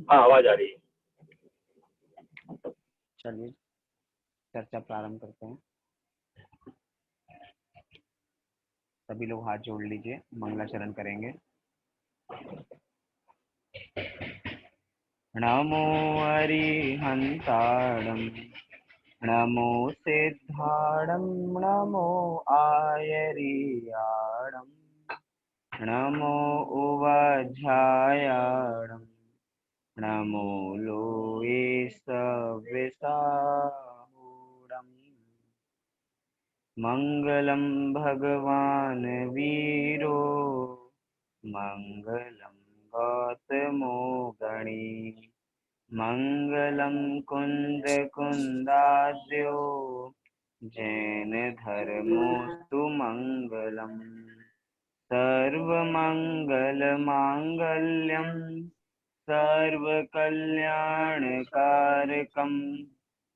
हाँ, आवाज आ रही है। चलिए चर्चा प्रारंभ करते हैं। सभी लोग हाथ जोड़ लीजिए, मंगलाचरण करेंगे। नमो अरिहंताणं नमो सिद्धाणं नमो आयर्याणं नमो उवध्यायाणं नमो लोये सविसाहूणम्। मंगलम भगवान वीरो मंगलम गौतमो गणी मंगलम कुंद कुंदाद्यो जैन धर्मोस्तु मंगलम सर्वमंगल मांगल्यम सर्वकल्याणकारकम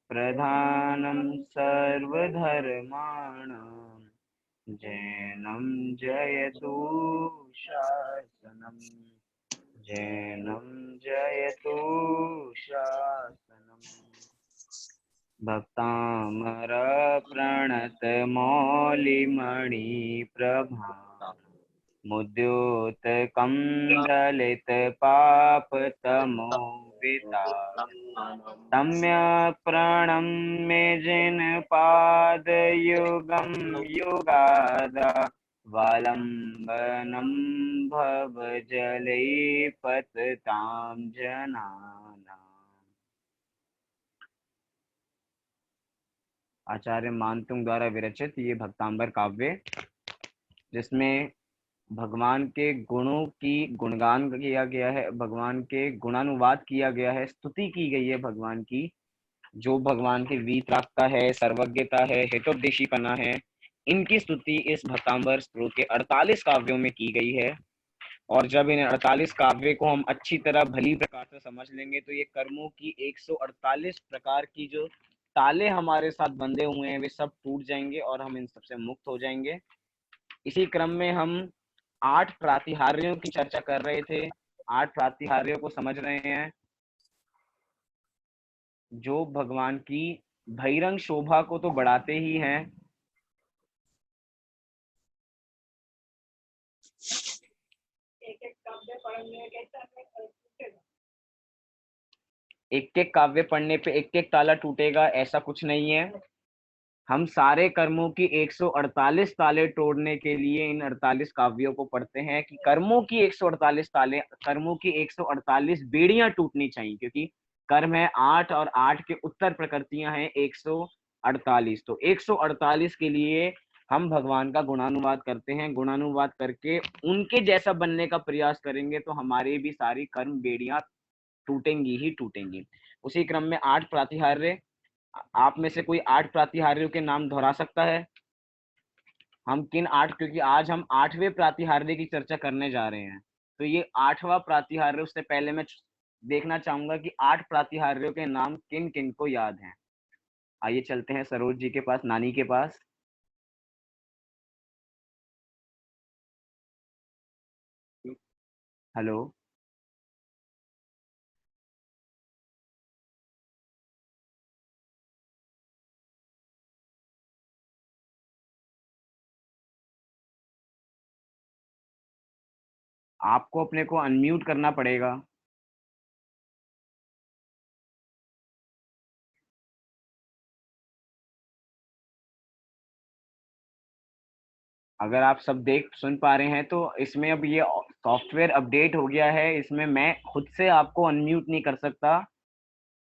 प्रधानं सर्वधर्माणां जैनं जयतु शासनम् जैनं जयतु शासनम्। भक्तामरप्रणतमौलिमणिप्रभा मुद्योतकं दलितपापतमोवितारम् सम्यक् प्रणम्य जिनपादयुगं युगादा वालम्बनं भवजले पततां जनानाम्। आचार्य मानतुंग द्वारा विरचित ये भक्तांबर काव्य, जिसमें भगवान के गुणों की गुणगान किया गया है, भगवान के गुणानुवाद किया गया है, स्तुति की गई है भगवान की। जो भगवान की वीतरागता है, सर्वज्ञता है, हितोपदेशीपना है, इनकी स्तुति इस भक्तांबर स्तोत्र के 48 काव्यों में की गई है। और जब इन 48 काव्य को हम अच्छी तरह भली प्रकार से समझ लेंगे तो ये कर्मों की 148 प्रकार की जो ताले हमारे साथ बंधे हुए हैं वे सब टूट जाएंगे और हम इन सबसे मुक्त हो जाएंगे। इसी क्रम में हम 8 प्रातिहार्यों की चर्चा कर रहे थे। 8 प्रातिहार्यों को समझ रहे हैं जो भगवान की बहिरंग शोभा को तो बढ़ाते ही हैं, एक एक काव्य पढ़ने पे एक एक ताला टूटेगा, ऐसा कुछ नहीं है। हम सारे कर्मों की 148 ताले तोड़ने के लिए इन 48 काव्यों को पढ़ते हैं कि कर्मों की 148 ताले, कर्मों की 148 बेड़ियां टूटनी चाहिए, क्योंकि कर्म है 8 और 8 के उत्तर प्रकृतियां हैं 148। तो 148 के लिए हम भगवान का गुणानुवाद करते हैं। गुणानुवाद करके उनके जैसा बनने का प्रयास करेंगे तो हमारी भी सारी कर्म बेड़ियां टूटेंगी ही टूटेंगी। उसी क्रम में 8 प्रातिहार्य, आप में से कोई 8 प्रातिहार्यों के नाम दोहरा सकता है? हम किन 8, क्योंकि आज हम 8वें प्रातिहार्य की चर्चा करने जा रहे हैं, तो ये 8वां प्रातिहार्य, उससे पहले मैं देखना चाहूंगा कि 8 प्रातिहार्यों के नाम किन किन को याद हैं। आइए चलते हैं सरोज जी के पास, नानी के पास। हेलो, आपको अपने को अनम्यूट करना पड़ेगा। अगर आप सब देख सुन पा रहे हैं तो इसमें अब ये सॉफ्टवेयर अपडेट हो गया है, इसमें मैं खुद से आपको अनम्यूट नहीं कर सकता,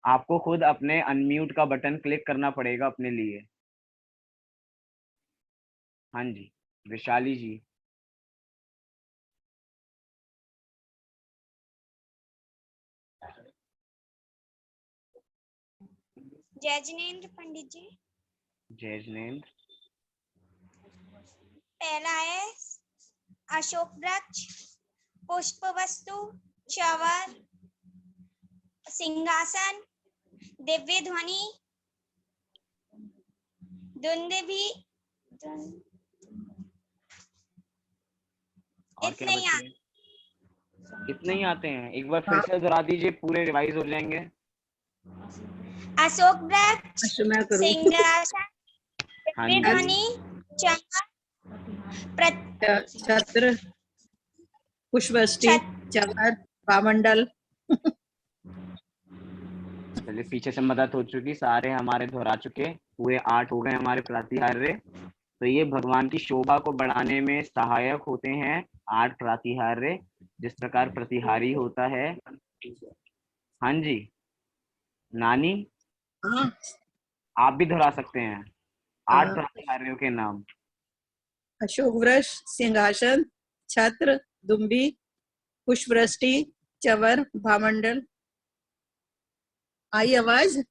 आपको खुद अपने अनम्यूट का बटन क्लिक करना पड़ेगा अपने लिए। हाँ जी, विशाली जी। जय जिनेन्द्र पंडित जी। जय जिनेन्द्र। पहला है अशोक वृक्ष, पुष्प वस्तु, चवर, सिंहासन, दिव्य ध्वनि, दुंदुभी, और क्या इतने बच्चे? इतने ही आते हैं? एक बार फिर से दोहरा दीजिए, पूरे रिवाइज हो जाएंगे। अशोक वृक्ष, मैं करूँ? सिंहासन, हाँ दिव्य जी, ध्वनि, चमक, छत्र, पुष्पवृष्टि, छत, चवर, भामंडल। चलिए पीछे से मदद हो चुकी, सारे हमारे दोहरा चुके, पूरे 8 हो गए हमारे प्रातिहार्य। तो ये भगवान की शोभा को बढ़ाने में सहायक होते हैं 8 प्रातिहार्य, जिस प्रकार प्रतिहारी होता है। हाँ जी नानी, हाँ, आप भी दोहरा सकते हैं 8 हाँ। प्रातिहार्यों के नाम। अशोक वृक्ष, सिंहासन, छत्र, दुम्बी, पुष्पवृष्टि, चवर, भामंडल। आई आवाज?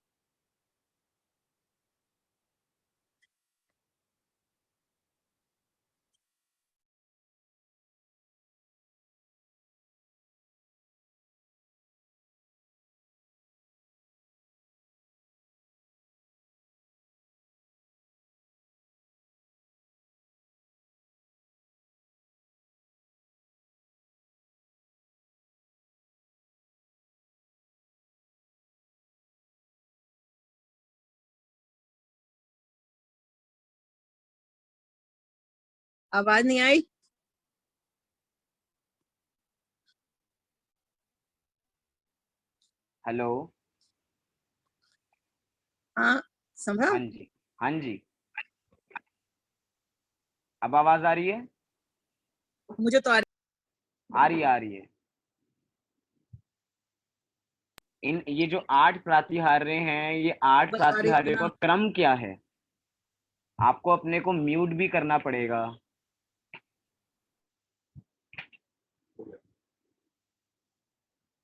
आवाज नहीं आई? हेलो। हाँ, संभव। हाँ जी, हाँ जी, अब आवाज आ रही है? मुझे तो आ रही है, आ रही है। इन ये जो 8 प्रातिहार्य हैं, ये 8 बता रही थी प्रातिहार्यों का ना। क्रम क्या है? आपको अपने को म्यूट भी करना पड़ेगा।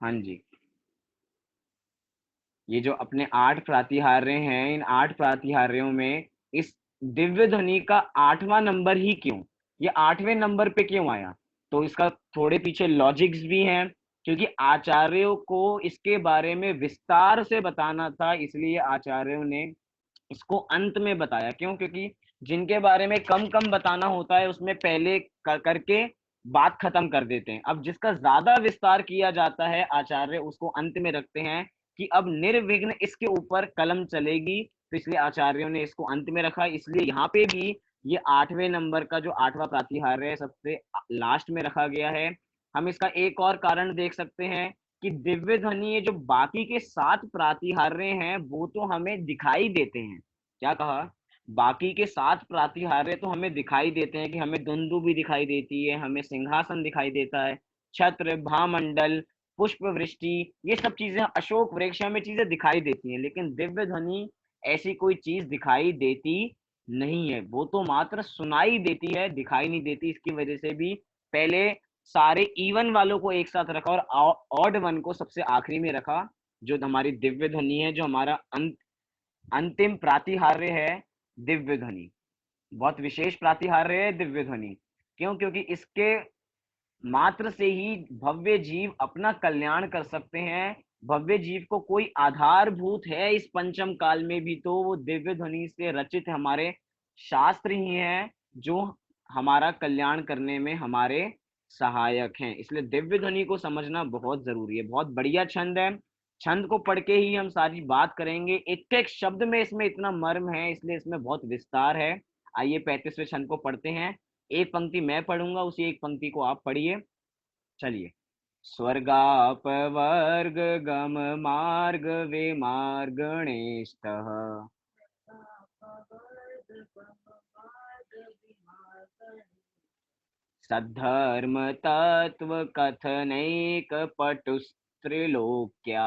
हाँ जी, ये जो अपने 8 प्रातिहार्य हैं, इन 8 प्रातिहार्यों में इस दिव्य ध्वनि का 8वां नंबर ही क्यों, ये 8वें नंबर पे क्यों आया? तो इसका थोड़े पीछे लॉजिक्स भी हैं, क्योंकि आचार्यों को इसके बारे में विस्तार से बताना था, इसलिए आचार्यों ने इसको अंत में बताया। क्यों? क्योंकि जिनके बारे में कम कम बताना होता है उसमें पहले करके बात खत्म कर देते हैं। अब जिसका ज्यादा विस्तार किया जाता है, आचार्य उसको अंत में रखते हैं कि अब निर्विघ्न इसके ऊपर कलम चलेगी, तो इसलिए आचार्यों ने इसको अंत में रखा। इसलिए यहाँ पे भी ये 8वें नंबर का जो 8वां प्रातिहार्य है, सबसे लास्ट में रखा गया है। हम इसका एक और कारण देख सकते हैं कि दिव्य ध्वनि, ये जो बाकी के 7 प्रातिहार्य हैं वो तो हमें दिखाई देते हैं। क्या कहा? बाकी के 7 प्रातिहार्य तो हमें दिखाई देते हैं, कि हमें दुंदु भी दिखाई देती है, हमें सिंहासन दिखाई देता है, छत्र, भामंडल, पुष्प वृष्टि, ये सब चीजें, अशोक वृक्ष, हमें चीजें दिखाई देती हैं। लेकिन दिव्य ध्वनि ऐसी कोई चीज दिखाई देती नहीं है, वो तो मात्र सुनाई देती है, दिखाई नहीं देती। इसकी वजह से भी पहले सारे इवन वालों को एक साथ रखा और ऑड वन को सबसे आखिरी में रखा। जो हमारी दिव्य ध्वनि है, जो हमारा अंतिम प्रातिहार्य है, दिव्य ध्वनि बहुत विशेष प्रातिहार्य है दिव्य ध्वनि। क्यों? क्योंकि इसके मात्र से ही भव्य जीव अपना कल्याण कर सकते हैं। भव्य जीव को कोई आधारभूत है इस पंचम काल में भी, तो वो दिव्य ध्वनि से रचित हमारे शास्त्र ही हैं, जो हमारा कल्याण करने में हमारे सहायक हैं। इसलिए दिव्य ध्वनि को समझना बहुत जरूरी है। बहुत बढ़िया छंद है, छंद को पढ़ के ही हम सारी बात करेंगे। एक एक शब्द में इसमें इतना मर्म है, इसलिए इसमें बहुत विस्तार है। आइए 35वें छंद को पढ़ते हैं। एक पंक्ति मैं पढ़ूंगा, उसी एक पंक्ति को आप पढ़िए। चलिए। स्वर्गापवर्ग गम मार्ग विमार्गणेष्टः सद्धर्म तत्व कथनैक पटुस्त्रिलोक्या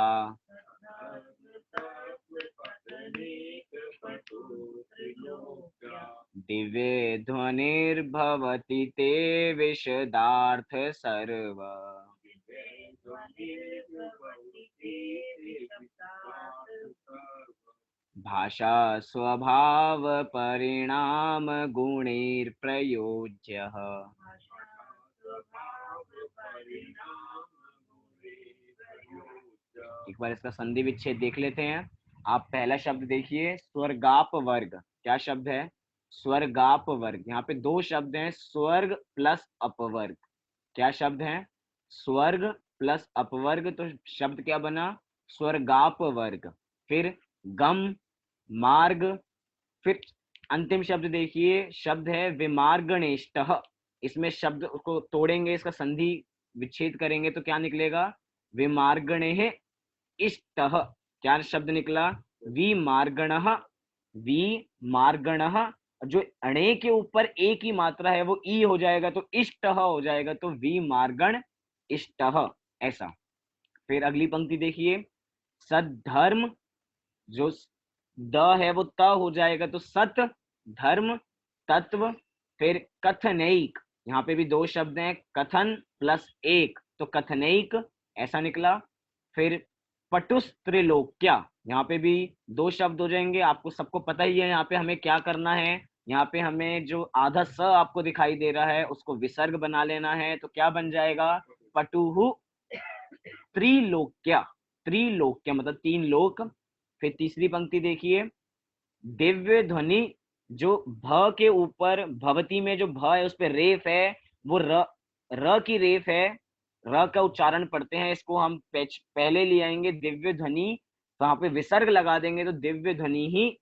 दिव्ये ध्वनिर्भवति ते विशदार्थ सर्व भाषा स्वभाव परिणाम गुणैर्प्रयोज्यः। एक बार इसका संधि विच्छेद देख लेते हैं। आप पहला शब्द देखिए, स्वर्गाप वर्ग। क्या शब्द है? स्वर्गाप वर्ग। यहाँ पे 2 शब्द हैं, स्वर्ग प्लस अपवर्ग। क्या शब्द है? स्वर्ग प्लस अपवर्ग, तो शब्द क्या बना, स्वर्गाप वर्ग। फिर गम मार्ग, फिर अंतिम शब्द देखिए, शब्द है विमार्गणेष्टः। इसमें शब्द को तोड़ेंगे, इसका संधि विच्छेद करेंगे तो क्या निकलेगा, विमार्गणेः इष्टः। क्या शब्द निकला, विमार्गणः, विमार्गणः। जो अणे के ऊपर एक ही मात्रा है वो ई हो जाएगा तो इष्टः हो जाएगा, तो विमार्गण इष्टः, ऐसा। फिर अगली पंक्ति देखिए, सद्धर्म, जो द है वो त हो जाएगा तो सत धर्म तत्व। फिर कथनैक, यहाँ पे भी दो शब्द हैं, कथन प्लस एक, तो कथनैक ऐसा निकला। फिर पटुस्त्रिलोक्या, यहाँ पे भी दो शब्द हो जाएंगे, आपको सबको पता ही है यहाँ पे हमें क्या करना है। यहाँ पे हमें जो आधा स आपको दिखाई दे रहा है उसको विसर्ग बना लेना है, तो क्या बन जाएगा, पटुहु त्रिलोक्या, त्रिलोक्या मतलब तीन लोक। फिर तीसरी पंक्ति देखिए, दिव्य ध्वनि, जो भ के ऊपर भवती में जो भ है उस पे रेफ है, वो र की रेफ है, र का उच्चारण पढ़ते हैं, इसको हम पहले ले आएंगे दिव्य ध्वनि, वहां पे विसर्ग लगा देंगे तो दिव्य ध्वनि ही।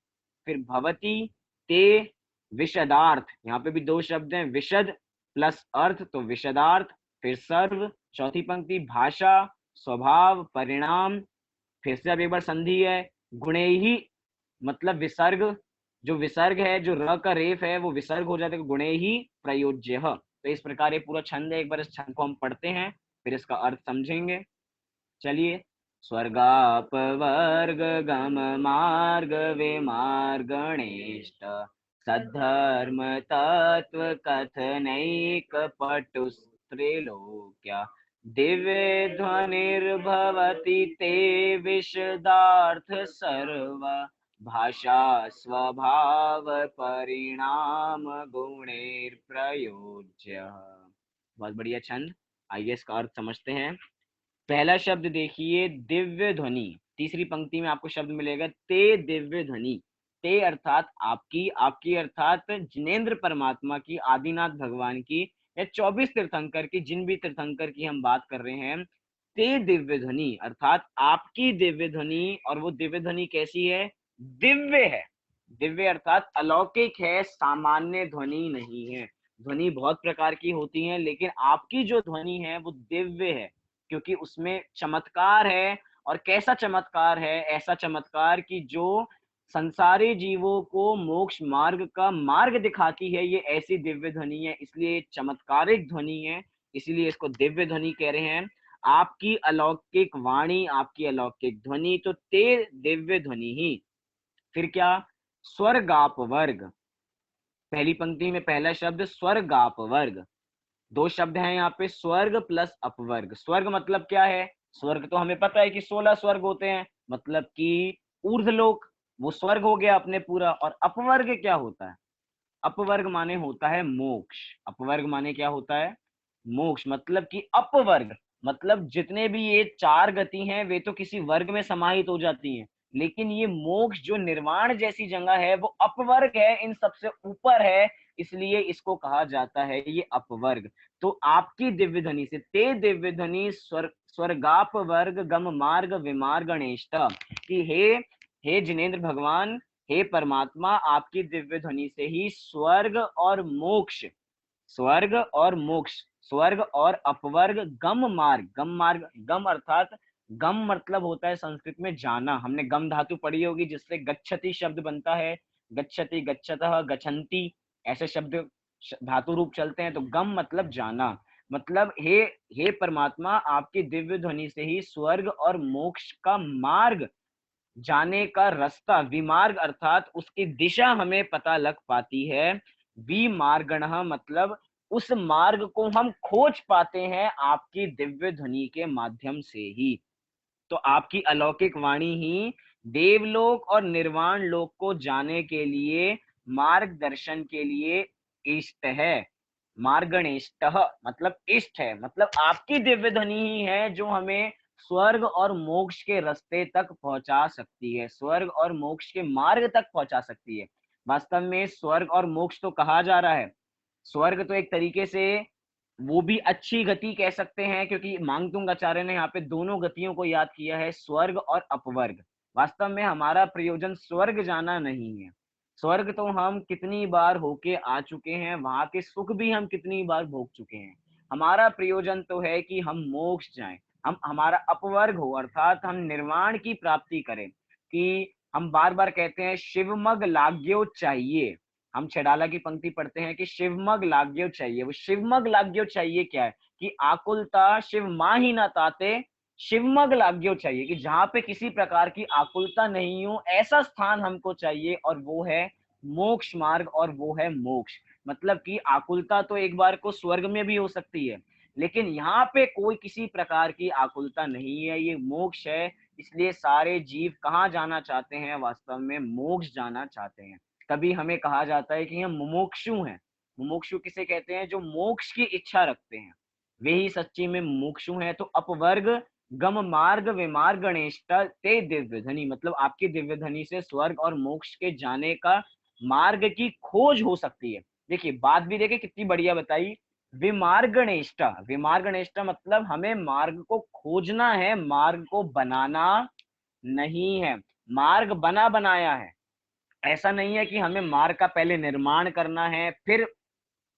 फिर भवती ते विशदार्थ, यहाँ पे भी दो शब्द हैं, विशद प्लस अर्थ तो विशदार्थ। फिर सर्व, चौथी पंक्ति, भाषा स्वभाव परिणाम, फिर से अब एक बार संधि है, गुणे ही मतलब विसर्ग, जो विसर्ग है, जो र का रेफ है वो विसर्ग हो जाता है, गुणे ही प्रयोज्य। तो इस प्रकार ये पूरा छंद है, एक बार इस छंद को हम पढ़ते हैं फिर इसका अर्थ समझेंगे। चलिए, स्वर्गाप वर्ग गम मार्ग विमार्गणेष्ट, सद्धर्म तत्व कथनैक पटुस्त्रिलोक्या, दिव्य ध्वनिर्भवति ते विशदार्थ सर्व, भाषा स्वभाव परिणाम गुणेर प्रयोज्य। बहुत बढ़िया छंद। आइए इसका अर्थ समझते हैं। पहला शब्द देखिए, दिव्य ध्वनि। तीसरी पंक्ति में आपको शब्द मिलेगा ते दिव्य ध्वनि। ते अर्थात आपकी, आपकी अर्थात जिनेंद्र परमात्मा की, आदिनाथ भगवान की, या 24 तीर्थंकर की, जिन भी तीर्थंकर की हम बात कर रहे हैं, ते दिव्य ध्वनि अर्थात आपकी दिव्य ध्वनि। और वो दिव्य ध्वनि कैसी है, दिव्य है। दिव्य अर्थात अलौकिक है, सामान्य ध्वनि नहीं है। ध्वनि बहुत प्रकार की होती है, लेकिन आपकी जो ध्वनि है वो दिव्य है, क्योंकि उसमें चमत्कार है। और कैसा चमत्कार है, ऐसा चमत्कार कि जो संसारी जीवों को मोक्ष मार्ग का मार्ग दिखाती है, ये ऐसी दिव्य ध्वनि है, इसलिए चमत्कारिक ध्वनि है, इसलिए इसको दिव्य ध्वनि कह रहे हैं। आपकी अलौकिक वाणी, आपकी अलौकिक ध्वनि, तो ते दिव्य ध्वनि ही। फिर क्या, स्वर्गाप वर्ग। पहली पंक्ति में पहला शब्द स्वर्गाप वर्ग, दो शब्द हैं यहाँ पे, स्वर्ग प्लस अपवर्ग। स्वर्ग मतलब क्या है, स्वर्ग तो हमें पता है कि 16 स्वर्ग होते हैं, मतलब कि ऊर्ध्वलोक, वो स्वर्ग हो गया अपने पूरा। और अपवर्ग क्या होता है, अपवर्ग माने होता है मोक्ष। अपवर्ग माने क्या होता है, मोक्ष, मतलब कि अपवर्ग मतलब जितने भी ये चार गति हैं वे तो किसी वर्ग में समाहित हो जाती हैं, लेकिन ये मोक्ष जो निर्वाण जैसी जगह है वो अपवर्ग है, इन सबसे ऊपर है, इसलिए इसको कहा जाता है ये अपवर्ग। तो आपकी दिव्य ध्वनि से, ते दिव्य ध्वनि स्वर्गाप वर्ग गम मार्ग विमार्गणेष्ट, कि हे जिनेंद्र भगवान, हे परमात्मा, आपकी दिव्य ध्वनि से ही स्वर्ग और मोक्ष, स्वर्ग और मोक्ष, स्वर्ग और अपवर्ग, गम मार्ग, गम मार्ग, गम अर्थात, गम मतलब होता है संस्कृत में जाना, हमने गम धातु पढ़ी होगी जिससे गच्छति शब्द बनता है, गच्छति गच्छतः गच्छन्ति, ऐसे शब्द धातु रूप चलते हैं, तो गम मतलब जाना। मतलब हे परमात्मा, आपकी दिव्य ध्वनि से ही स्वर्ग और मोक्ष का मार्ग, जाने का रास्ता, विमार्ग अर्थात उसकी दिशा हमें पता लग पाती है। विमार्गणः मतलब उस मार्ग को हम खोज पाते हैं आपकी दिव्य ध्वनि के माध्यम से ही। तो आपकी अलौकिक वाणी ही देवलोक और निर्वाण लोक को जाने के लिए, मार्गदर्शन के लिए इष्ट है। मार्गणेष्ट मतलब इष्ट है, मतलब आपकी दिव्य ध्वनि ही है जो हमें स्वर्ग और मोक्ष के रास्ते तक पहुंचा सकती है, स्वर्ग और मोक्ष के मार्ग तक पहुंचा सकती है। वास्तव में स्वर्ग और मोक्ष तो कहा जा रहा है, स्वर्ग तो एक तरीके से वो भी अच्छी गति कह सकते हैं, क्योंकि मांगतुंग आचार्य ने यहाँ पे दोनों गतियों को याद किया है, स्वर्ग और अपवर्ग। वास्तव में हमारा प्रयोजन स्वर्ग जाना नहीं है। स्वर्ग तो हम कितनी बार होके आ चुके हैं, वहां के सुख भी हम कितनी बार भोग चुके हैं। हमारा प्रयोजन तो है कि हम मोक्ष जाएं, हम हमारा अपवर्ग हो, अर्थात हम निर्वाण की प्राप्ति करें। कि हम बार बार कहते हैं शिवमग लाग्यो चाहिए, हम छेडाला की पंक्ति पढ़ते हैं कि शिवमग लाग्यो चाहिए। वो शिवमग लाग्यो चाहिए क्या है? कि आकुलता शिव मां ही ना ताते, शिवमग लाग्यो चाहिए कि जहां पे किसी प्रकार की आकुलता नहीं हो, ऐसा स्थान हमको चाहिए, और वो है मोक्ष मार्ग, और वो है मोक्ष। मतलब कि आकुलता तो एक बार को स्वर्ग में भी हो सकती है, लेकिन यहाँ पे कोई किसी प्रकार की आकुलता नहीं है, ये मोक्ष है। इसलिए सारे जीव कहाँ जाना चाहते हैं? वास्तव में मोक्ष जाना चाहते हैं। कभी हमें कहा जाता है कि हम मुमुक्षु हैं। मुमुक्षु किसे कहते हैं? जो मोक्ष की इच्छा रखते हैं, वे ही सच्ची में मुमुक्षु हैं। तो अपवर्ग गम मार्ग विमार्ग गणेश ते दिव्य धनी, मतलब आपकी दिव्य धनी से स्वर्ग और मोक्ष के जाने का मार्ग की खोज हो सकती है। देखिए बात भी देखिए कितनी बढ़िया बताई। विमार्गणेष्टा, विमार्गणेष्टा मतलब हमें मार्ग को खोजना है, मार्ग को बनाना नहीं है। मार्ग बना बनाया है, ऐसा नहीं है कि हमें मार्ग का पहले निर्माण करना है फिर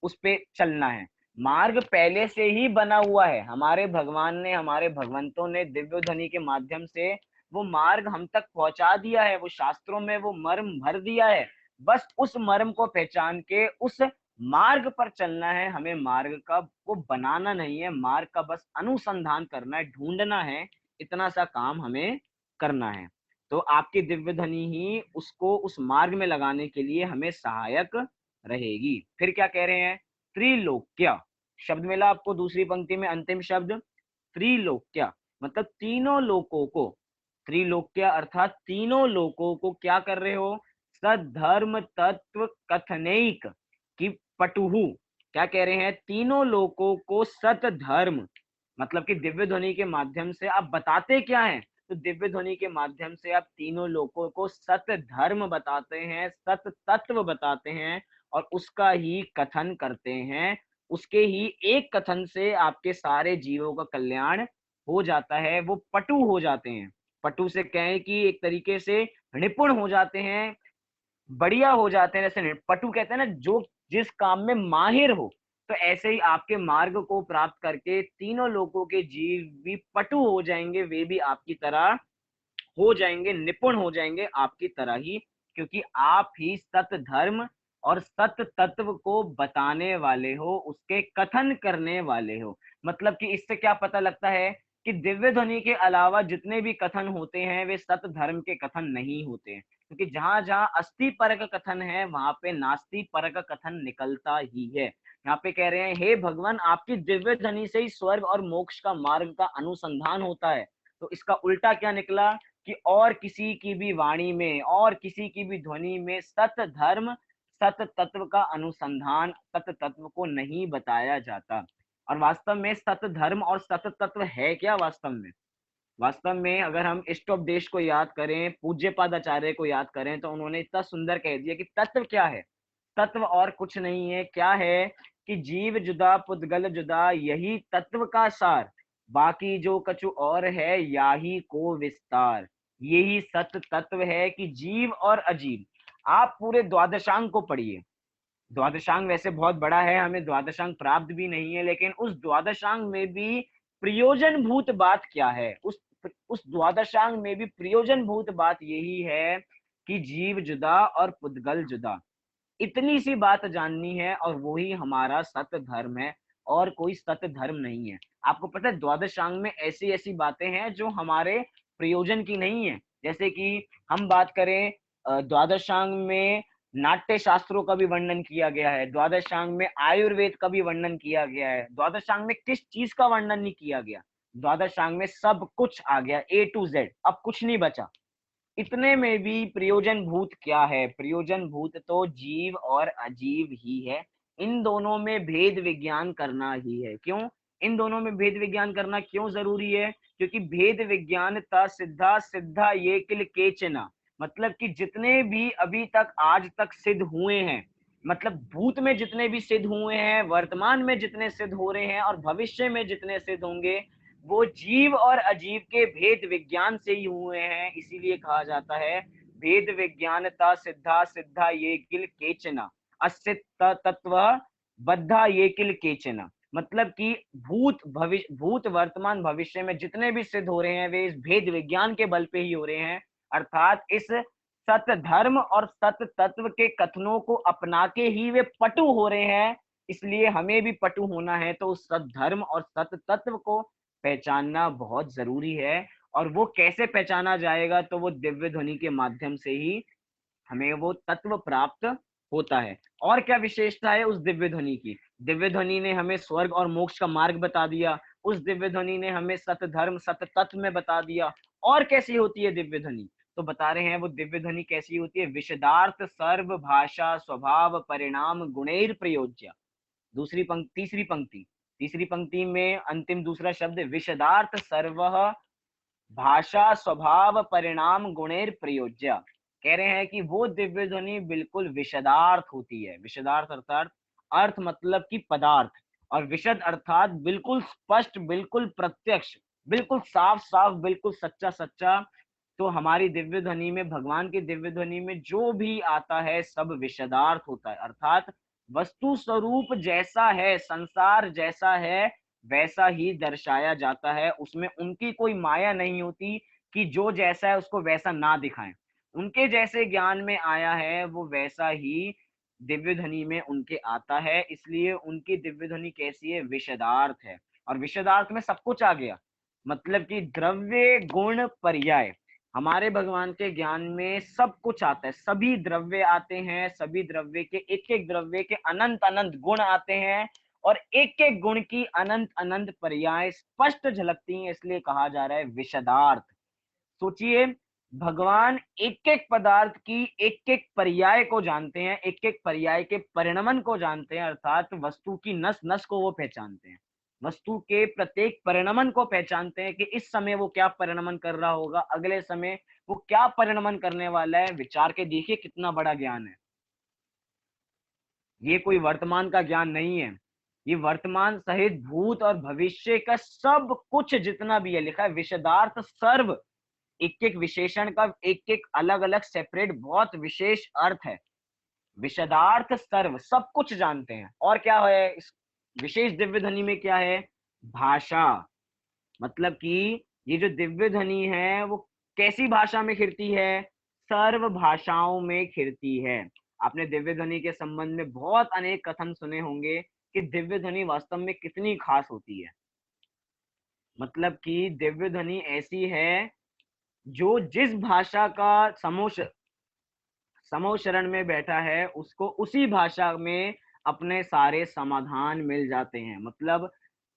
उस पे चलना है। मार्ग पहले से ही बना हुआ है, हमारे भगवान ने, हमारे भगवंतों ने दिव्य ध्वनि के माध्यम से वो मार्ग हम तक पहुंचा दिया है, वो शास्त्रों में वो मर्म भर दिया है। बस उस मर्म को पहचान के उस मार्ग पर चलना है, हमें मार्ग का वो बनाना नहीं है, मार्ग का बस अनुसंधान करना है, ढूंढना है, इतना सा काम हमें करना है। तो आपकी दिव्य ध्वनि ही उसको उस मार्ग में लगाने के लिए हमें सहायक रहेगी। फिर क्या कह रहे हैं? त्रिलोक्य शब्द मिला आपको दूसरी पंक्ति में, अंतिम शब्द त्रिलोक्य, मतलब तीनों लोकों को, त्रिलोक्य अर्थात तीनों लोकों को क्या कर रहे हो? सद्धर्म तत्व कथनैक की पटुहु, क्या कह रहे हैं? तीनों लोकों को सत धर्म, मतलब कि दिव्य ध्वनि के माध्यम से आप बताते क्या हैं? तो दिव्य ध्वनि के माध्यम से आप तीनों लोकों को सत धर्म बताते हैं, सत तत्व बताते हैं, और उसका ही कथन करते हैं। उसके ही एक कथन से आपके सारे जीवों का कल्याण हो जाता है, वो पटु हो जाते हैं। पटु से कहें कि एक तरीके से निपुण हो जाते हैं, बढ़िया हो जाते हैं। जैसे पटु कहते हैं ना, जो जिस काम में माहिर हो, तो ऐसे ही आपके मार्ग को प्राप्त करके तीनों लोगों के जीव भी पटु हो जाएंगे, वे भी आपकी तरह हो जाएंगे, निपुण हो जाएंगे आपकी तरह ही, क्योंकि आप ही सत धर्म और सत तत्व को बताने वाले हो, उसके कथन करने वाले हो। मतलब कि इससे क्या पता लगता है कि दिव्य ध्वनि के अलावा जितने भी कथन होते हैं वे सत धर्म के कथन नहीं होते हैं, क्योंकि जहां जहां अस्थि परक कथन है वहां पे नास्ति परक कथन निकलता ही है। यहाँ पे कह रहे हैं हे भगवान, आपकी दिव्य ध्वनि से ही स्वर्ग और मोक्ष का मार्ग का अनुसंधान होता है। तो इसका उल्टा क्या निकला कि और किसी की भी वाणी में और किसी की भी ध्वनि में सत धर्म सत तत्व का अनुसंधान, सत तत्व को नहीं बताया जाता। और वास्तव में सत धर्म और सत तत्व है क्या? वास्तव में अगर हम इष्टोपदेश को याद करें, पूज्यपाद आचार्य को याद करें, तो उन्होंने इतना सुंदर कह दिया कि तत्व क्या है? तत्व और कुछ नहीं है, क्या है? कि जीव जुदा पुद्गल जुदा, यही तत्व का सार, बाकी जो कछु और है या ही को विस्तार। यही सत्य तत्व है कि जीव और अजीव। आप पूरे द्वादशांग को पढ़िए, द्वादशांग वैसे बहुत बड़ा है, हमें द्वादशांग प्राप्त भी नहीं है, लेकिन उस द्वादशांग में भी प्रयोजन भूत बात क्या है? उस द्वादशांग में भी प्रयोजन भूत बात यही है कि जीव जुदा और पुद्गल जुदा, इतनी सी बात जाननी है, और वही हमारा सत्य धर्म है, और कोई सत्य धर्म नहीं है। आपको पता है द्वादशांग में ऐसी ऐसी बातें हैं जो हमारे प्रयोजन की नहीं है। जैसे कि हम बात करें, द्वादशांग में नाट्य शास्त्रों का भी वर्णन किया गया है, द्वादशांग में आयुर्वेद का भी वर्णन किया गया है, द्वादशांग में किस चीज का वर्णन नहीं किया गया? द्वादशांग में सब कुछ आ गया, A to Z, अब कुछ नहीं बचा। इतने में भी प्रयोजन भूत क्या है? प्रयोजन भूत तो जीव और अजीव ही है। इन दोनों में भेद विज्ञान करना ही है। क्यों इन दोनों में भेद विज्ञान करना क्यों जरूरी है? क्योंकि भेद विज्ञान ता सिद्धा सिद्धा ये किल केचना, मतलब कि जितने भी अभी तक आज तक सिद्ध हुए हैं, मतलब भूत में जितने भी सिद्ध हुए हैं, वर्तमान में जितने सिद्ध हो रहे हैं और भविष्य में जितने सिद्ध होंगे, वो जीव और अजीव के भेद विज्ञान से ही हुए हैं। इसीलिए कहा जाता है भेद विज्ञानता सिद्धा सिद्धा ये किल केचना असित तत्व बद्धा ये किल केचना। मतलब कि भूत वर्तमान भविष्य में जितने भी सिद्ध हो रहे हैं वे इस भेद विज्ञान के बल पे ही हो रहे हैं, अर्थात इस सत धर्म और सत तत्व के कथनों को अपना के ही वे पटु हो रहे हैं। इसलिए हमें भी पटु होना है तो उस सत धर्म और सत तत्व को पहचानना बहुत जरूरी है। और वो कैसे पहचाना जाएगा, तो वो दिव्य ध्वनि के माध्यम से ही हमें वो तत्व प्राप्त होता है। और क्या विशेषता है उस दिव्य ध्वनि की? दिव्य ध्वनि ने हमें स्वर्ग और मोक्ष का मार्ग बता दिया, उस दिव्य ध्वनि ने हमें सत धर्म सत तत्व में बता दिया। और कैसी होती है दिव्य ध्वनि? तो बता रहे हैं वो दिव्य ध्वनि कैसी होती है। विशदार्थ सर्व भाषा स्वभाव परिणाम गुणैर प्रयोज्य। तीसरी पंक्ति में अंतिम दूसरा शब्द विशदार्थ सर्व भाषा स्वभाव परिणाम गुणैर प्रयोज्य। कह रहे हैं कि वो दिव्य ध्वनि बिल्कुल विशदार्थ होती है। विशदार्थ अर्थात अर्थ मतलब कि पदार्थ, और विशद अर्थात बिल्कुल स्पष्ट, बिल्कुल प्रत्यक्ष, बिल्कुल साफ साफ, बिल्कुल सच्चा सच्चा। तो हमारी दिव्य ध्वनि में, भगवान की दिव्य ध्वनि में जो भी आता है सब विशदार्थ होता है, अर्थात वस्तु स्वरूप जैसा है, संसार जैसा है वैसा ही दर्शाया जाता है। उसमें उनकी कोई माया नहीं होती कि जो जैसा है उसको वैसा ना दिखाएं। उनके जैसे ज्ञान में आया है वो वैसा ही दिव्य ध्वनि में उनके आता है। इसलिए उनकी दिव्य ध्वनि कैसी है? विशदार्थ है। और विशदार्थ में सब कुछ आ गया, मतलब कि द्रव्य गुण पर्याय। हमारे भगवान के ज्ञान में सब कुछ आता है, सभी द्रव्य आते हैं, सभी द्रव्य के एक एक द्रव्य के अनंत अनंत गुण आते हैं, और एक एक गुण की अनंत अनंत पर्याय स्पष्ट झलकती हैं। इसलिए कहा जा रहा है विशदार्थ। सोचिए, भगवान एक एक पदार्थ की एक एक पर्याय को जानते हैं, एक एक पर्याय के परिणमन को जानते हैं, अर्थात वस्तु की नस नस को वो पहचानते हैं, वस्तु के प्रत्येक परिणमन को पहचानते हैं कि इस समय वो क्या परिणमन कर रहा होगा, अगले समय वो क्या परिणमन करने वाला है। विचार के देखिए कितना बड़ा ज्ञान है। ये कोई वर्तमान का ज्ञान नहीं है, ये वर्तमान सहित भूत और भविष्य का सब कुछ जितना भी है लिखा है। विशदार्थ सर्व, एक एक विशेषण का एक एक अलग अलग सेपरेट बहुत विशेष अर्थ है। विशदार्थ सर्व, सब कुछ जानते हैं। और क्या है इस विशेष दिव्य ध्वनि में? क्या है? भाषा। मतलब कि ये जो दिव्य ध्वनि है वो कैसी भाषा में खिरती है? सर्व भाषाओं में खिरती है। आपने दिव्य ध्वनि के संबंध में बहुत अनेक कथन सुने होंगे कि दिव्य ध्वनि वास्तव में कितनी खास होती है। मतलब कि दिव्य ध्वनि ऐसी है जो जिस भाषा का समूह शरण में बैठा है उसको उसी भाषा में अपने सारे समाधान मिल जाते हैं। मतलब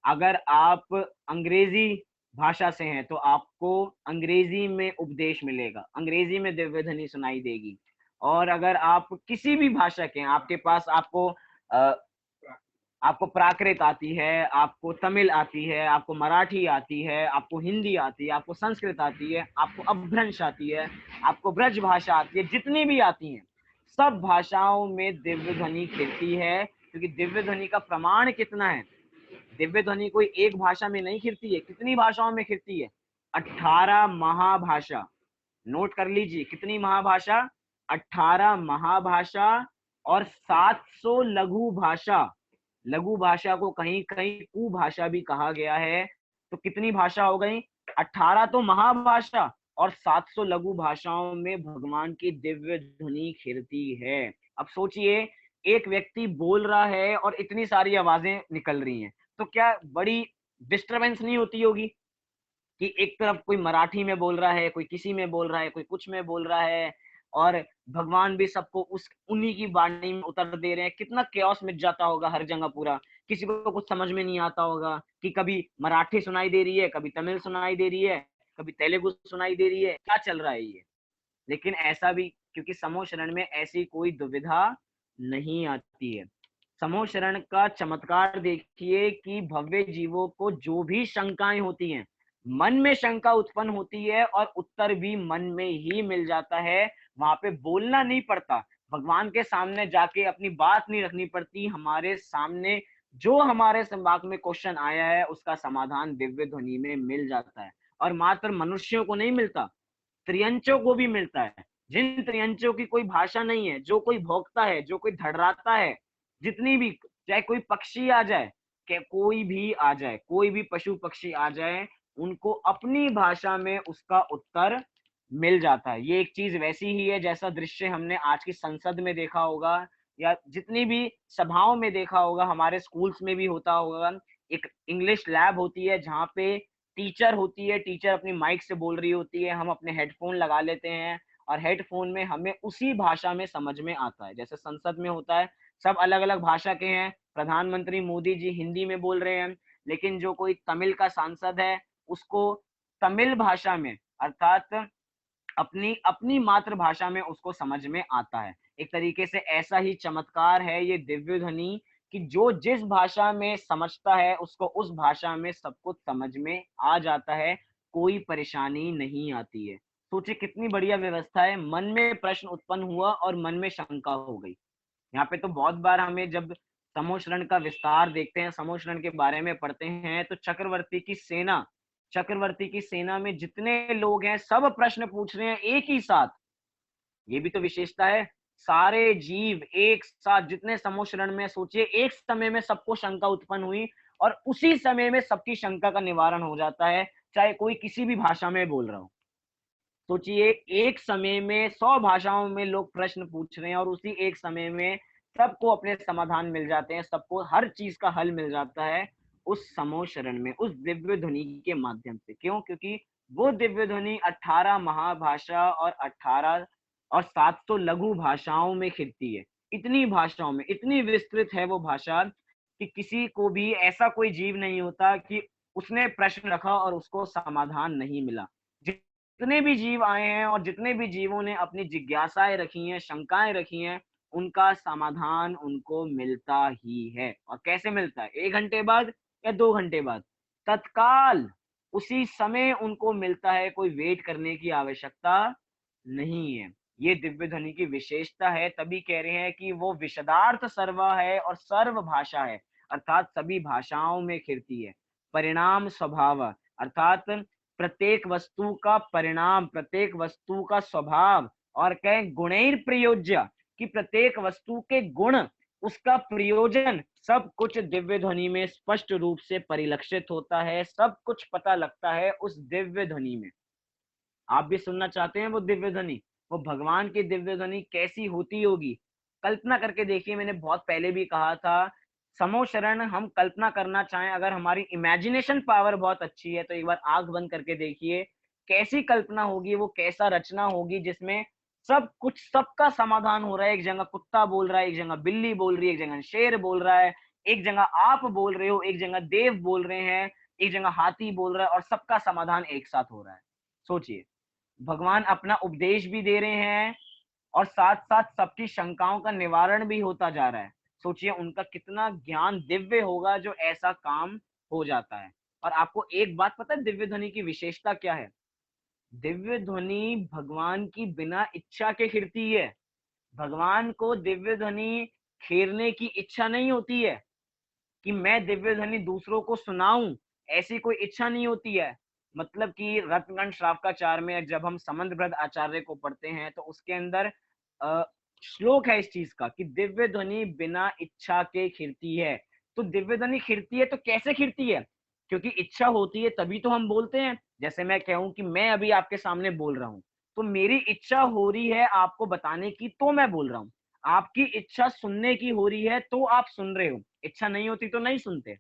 अगर आप अंग्रेजी भाषा से हैं तो आपको अंग्रेजी में उपदेश मिलेगा, अंग्रेजी में दिव्य ध्वनि सुनाई देगी। और अगर आप किसी भी भाषा के हैं, आपके पास आपको प्राकृत आती है, आपको तमिल आती है, आपको मराठी आती है, आपको हिंदी आती है, आपको संस्कृत आती है, आपको अपभ्रंश आती है, आपको ब्रज भाषा आती है, जितनी भी आती हैं सब भाषाओं में दिव्य ध्वनि खिलती है। क्योंकि दिव्य ध्वनि का प्रमाण कितना है? दिव्य ध्वनि कोई एक भाषा में नहीं खिलती है, कितनी भाषाओं में खिलती है? 18 महाभाषा। नोट कर लीजिए, कितनी महाभाषा? 18 महाभाषा और 700 लघु भाषा। लघु भाषा को कहीं कहीं कुभाषा भी कहा गया है। तो कितनी भाषा हो गई? 18 तो महाभाषा और 700 लघु भाषाओं में भगवान की दिव्य ध्वनि खिलती है। अब सोचिए, एक व्यक्ति बोल रहा है और इतनी सारी आवाजें निकल रही हैं, तो क्या बड़ी डिस्टरबेंस नहीं होती होगी कि एक तरफ कोई मराठी में बोल रहा है, कोई किसी में बोल रहा है, कोई कुछ में बोल रहा है, और भगवान भी सबको उस उन्हीं की वाणी में उतर दे रहे हैं। कितना केओस मिट जाता होगा हर जगह पूरा, किसी को कुछ समझ में नहीं आता होगा कि कभी मराठी सुनाई दे रही है, कभी तमिल सुनाई दे रही है, कभी तेलुगु सुनाई दे रही है, क्या चल रहा है ये। लेकिन ऐसा भी, क्योंकि समूह शरण में ऐसी कोई दुविधा नहीं आती है। समूह शरण का चमत्कार देखिए कि भव्य जीवों को जो भी शंकाएं होती हैं, मन में शंका उत्पन्न होती है और उत्तर भी मन में ही मिल जाता है। वहां पे बोलना नहीं पड़ता, भगवान के सामने जाके अपनी बात नहीं रखनी पड़ती, हमारे सामने जो हमारे दिमाग में क्वेश्चन आया है उसका समाधान दिव्य ध्वनि में मिल जाता है। और मात्र मनुष्यों को नहीं मिलता, त्रियंचों को भी मिलता है। जिन त्रियंचों की कोई भाषा नहीं है, जो कोई भौंकता है, जो कोई धड़राता है, जितनी भी, चाहे कोई पक्षी आ जाए, कोई भी आ जाए, कोई भी पशु पक्षी आ जाए, उनको अपनी भाषा में उसका उत्तर मिल जाता है। ये एक चीज वैसी ही है जैसा दृश्य हमने आज की संसद में देखा होगा या जितनी भी सभाओं में देखा होगा, हमारे स्कूल्स में भी होता होगा। एक इंग्लिश लैब होती है जहाँ पे टीचर होती है, टीचर अपनी माइक से बोल रही होती है, हम अपने हेडफोन लगा लेते हैं और हेडफोन में हमें उसी भाषा में समझ में आता है। जैसे संसद में होता है, सब अलग अलग भाषा के हैं, प्रधानमंत्री मोदी जी हिंदी में बोल रहे हैं, लेकिन जो कोई तमिल का सांसद है उसको तमिल भाषा में, अर्थात अपनी अपनी मातृभाषा में उसको समझ में आता है। एक तरीके से ऐसा ही चमत्कार है ये दिव्य ध्वनि कि जो जिस भाषा में समझता है उसको उस भाषा में सब कुछ समझ में आ जाता है, कोई परेशानी नहीं आती है। सोचिए कितनी बढ़िया व्यवस्था है। मन में प्रश्न उत्पन्न हुआ और मन में शंका हो गई। यहाँ पे तो बहुत बार हमें जब समोशरण का विस्तार देखते हैं, समोशरण के बारे में पढ़ते हैं, तो चक्रवर्ती की सेना में जितने लोग हैं सब प्रश्न पूछ रहे हैं एक ही साथ। ये भी तो विशेषता है। सारे जीव एक साथ जितने समोशरण में, सोचिए एक समय में सबको शंका उत्पन्न हुई और उसी समय में सबकी शंका का निवारण हो जाता है, चाहे कोई किसी भी भाषा में बोल रहा हो। सोचिए एक समय में 100 भाषाओं में लोग प्रश्न पूछ रहे हैं और उसी एक समय में सबको अपने समाधान मिल जाते हैं, सबको हर चीज का हल मिल जाता है उस समोशरण में, उस दिव्य ध्वनि के माध्यम से। क्यों? क्योंकि वो दिव्य ध्वनि 18 महाभाषा और 18 और 700 लघु भाषाओं में खिलती है। इतनी भाषाओं में, इतनी विस्तृत है वो भाषा कि किसी को भी ऐसा कोई जीव नहीं होता कि उसने प्रश्न रखा और उसको समाधान नहीं मिला। जितने भी जीव आए हैं और जितने भी जीवों ने अपनी जिज्ञासाएं रखी हैं, शंकाएं रखी हैं, उनका समाधान उनको मिलता ही है। और कैसे मिलता है? 1 घंटे बाद या 2 घंटे बाद? तत्काल, उसी समय उनको मिलता है, कोई वेट करने की आवश्यकता नहीं है। ये दिव्य ध्वनि की विशेषता है, तभी कह रहे हैं कि वो विशदार्थ सर्वा है और सर्व भाषा है, अर्थात सभी भाषाओं में खिलती है। परिणाम स्वभाव, अर्थात प्रत्येक वस्तु का परिणाम, प्रत्येक वस्तु का स्वभाव, और कहें गुणैर प्रयोज्य, कि प्रत्येक वस्तु के गुण, उसका प्रयोजन, सब कुछ दिव्य ध्वनि में स्पष्ट रूप से परिलक्षित होता है, सब कुछ पता लगता है उस दिव्य ध्वनि में। आप भी सुनना चाहते हैं वो दिव्य ध्वनि, वो भगवान की दिव्य ध्वनि कैसी होती होगी? कल्पना करके देखिए, मैंने बहुत पहले भी कहा था, समोशरण हम कल्पना करना चाहें, अगर हमारी इमेजिनेशन पावर बहुत अच्छी है तो एक बार आंख बंद करके देखिए कैसी कल्पना होगी, वो कैसा रचना होगी जिसमें सब कुछ, सबका समाधान हो रहा है। एक जगह कुत्ता बोल रहा है, एक जगह बिल्ली बोल रही है, एक जगह शेर बोल रहा है, एक जगह आप बोल रहे हो, एक जगह देव बोल रहे हैं, एक जगह हाथी बोल रहा है, और सबका समाधान एक साथ हो रहा है। सोचिए, भगवान अपना उपदेश भी दे रहे हैं और साथ साथ सबकी शंकाओं का निवारण भी होता जा रहा है। सोचिए उनका कितना ज्ञान दिव्य होगा जो ऐसा काम हो जाता है। और आपको एक बात पता है दिव्य ध्वनि की विशेषता क्या है? दिव्य ध्वनि भगवान की बिना इच्छा के खिलती है। भगवान को दिव्य ध्वनि खेरने की इच्छा नहीं होती है कि मैं दिव्य ध्वनि दूसरों को सुनाऊं, ऐसी कोई इच्छा नहीं होती है। मतलब कि रत्नगण श्रावकाचार में जब हम समंतभृत आचार्य को पढ़ते हैं तो उसके अंदर अ, श्लोक है इस चीज का कि दिव्य ध्वनि बिना इच्छा के खिलती है। तो दिव्य ध्वनि खिलती है तो कैसे खिलती है? क्योंकि इच्छा होती है तभी तो हम बोलते हैं। जैसे मैं कहूं कि मैं अभी आपके सामने बोल रहा हूं, तो मेरी इच्छा हो रही है आपको बताने की, तो मैं बोल रहा हूं। आपकी इच्छा सुनने की हो रही है तो आप सुन रहे हो। इच्छा नहीं होती तो नहीं सुनते।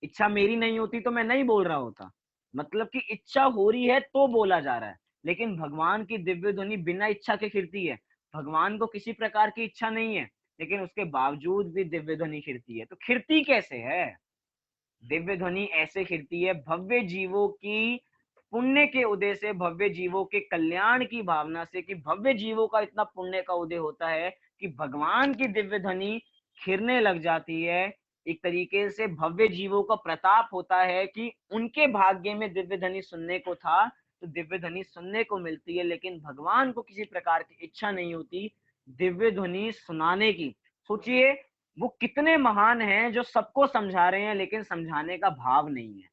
इच्छा मेरी नहीं होती तो मैं नहीं बोल रहा होता। मतलब कि इच्छा हो रही है तो बोला जा रहा है। लेकिन भगवान की दिव्य ध्वनि बिना इच्छा के खिलती है। भगवान को किसी प्रकार की इच्छा नहीं है, लेकिन उसके बावजूद भी दिव्य ध्वनि खिलती है। तो खिलती कैसे है? दिव्य ध्वनि ऐसे खिलती है भव्य जीवों की पुण्य के उदय से, भव्य जीवों के कल्याण की भावना से, कि भव्य जीवों का इतना पुण्य का उदय होता है कि भगवान की दिव्य ध्वनि खिरने लग जाती है। एक तरीके से भव्य जीवों का प्रताप होता है कि उनके भाग्य में दिव्य ध्वनि सुनने को था, तो दिव्य ध्वनि सुनने को मिलती है। लेकिन भगवान को किसी प्रकार की इच्छा नहीं होती, दिव्य ध्वनि सुनाने की। सोचिए वो कितने महान हैं जो सबको समझा रहे हैं लेकिन समझाने का भाव नहीं है।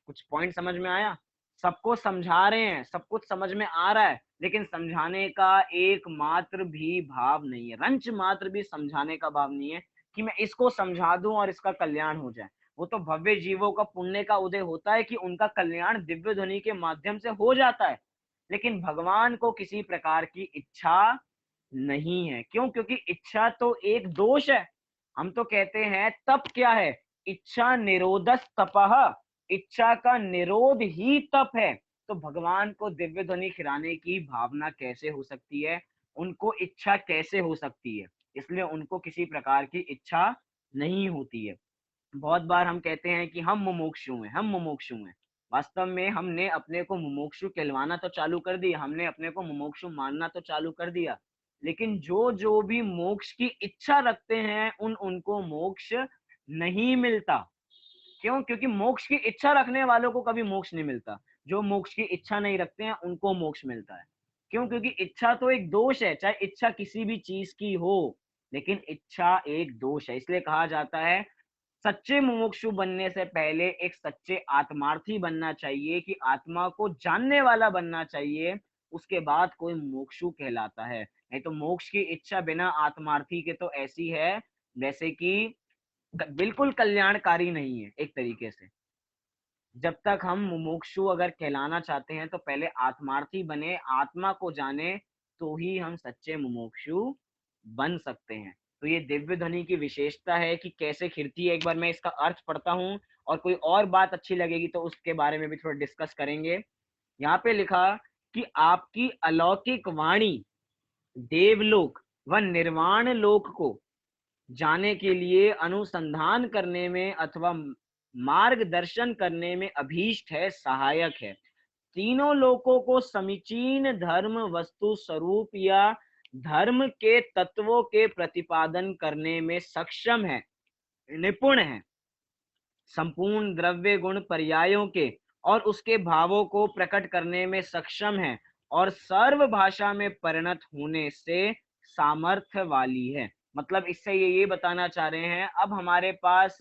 कुछ पॉइंट समझ में आया? सबको समझा रहे हैं, सब कुछ समझ में आ रहा है, लेकिन समझाने का एक मात्र भी भाव नहीं है, रंच मात्र भी समझाने का भाव नहीं है कि मैं इसको समझा दूं और इसका कल्याण हो जाए। वो तो भव्य जीवों का पुण्य का उदय होता है कि उनका कल्याण दिव्य ध्वनि के माध्यम से हो जाता है, लेकिन भगवान को किसी प्रकार की इच्छा नहीं है। क्यों? क्योंकि इच्छा तो एक दोष है। हम तो कहते हैं तप क्या है? इच्छा निरोधस तपः, इच्छा का निरोध ही तप है। तो भगवान को दिव्य ध्वनि खिलाने की भावना कैसे हो सकती है? उनको इच्छा कैसे हो सकती है? इसलिए उनको किसी प्रकार की इच्छा नहीं होती है। बहुत बार हम कहते हैं कि हम मुमुक्षु हैं, हम मुमुक्षु हैं। वास्तव में हमने अपने को मुमुक्षु कहलवाना तो चालू कर दिया, हमने अपने को मुमुक्षु मानना तो चालू कर दिया, लेकिन जो जो भी मोक्ष की इच्छा रखते हैं उनको मोक्ष नहीं मिलता। क्यों? क्योंकि मोक्ष की इच्छा रखने वालों को कभी मोक्ष नहीं मिलता। जो मोक्ष की इच्छा नहीं रखते हैं उनको मोक्ष मिलता है। क्यों? क्योंकि इच्छा तो एक दोष है, चाहे इच्छा किसी भी चीज की हो, लेकिन इच्छा एक दोष है। इसलिए कहा जाता है सच्चे मुमुक्षु बनने से पहले एक सच्चे आत्मार्थी बनना चाहिए, कि आत्मा को जानने वाला बनना चाहिए, उसके बाद कोई मोक्षु कहलाता है। नहीं तो मोक्ष की इच्छा बिना आत्मार्थी के तो ऐसी है जैसे कि बिल्कुल कल्याणकारी नहीं है एक तरीके से। जब तक हम मुमुक्षु अगर कहलाना चाहते हैं तो पहले आत्मार्थी बने, आत्मा को जाने, तो ही हम सच्चे मुमुक्षु बन सकते हैं। तो ये दिव्य ध्वनि की विशेषता है कि कैसे खिलती है। एक बार मैं इसका अर्थ पढ़ता हूँ और कोई और बात अच्छी लगेगी तो उसके बारे में भी थोड़ा डिस्कस करेंगे। यहाँ पे लिखा कि आपकी अलौकिक वाणी देवलोक व निर्वाण लोक को जाने के लिए, अनुसंधान करने में अथवा मार्गदर्शन करने में अभीष्ट है, सहायक है। तीनों लोकों को समीचीन धर्म वस्तु स्वरूप या धर्म के तत्वों के प्रतिपादन करने में सक्षम है, निपुण है। संपूर्ण द्रव्य गुण पर्यायों के और उसके भावों को प्रकट करने में सक्षम है और सर्व भाषा में परिणत होने से सामर्थ्य वाली है। मतलब इससे ये बताना चाह रहे हैं, अब हमारे पास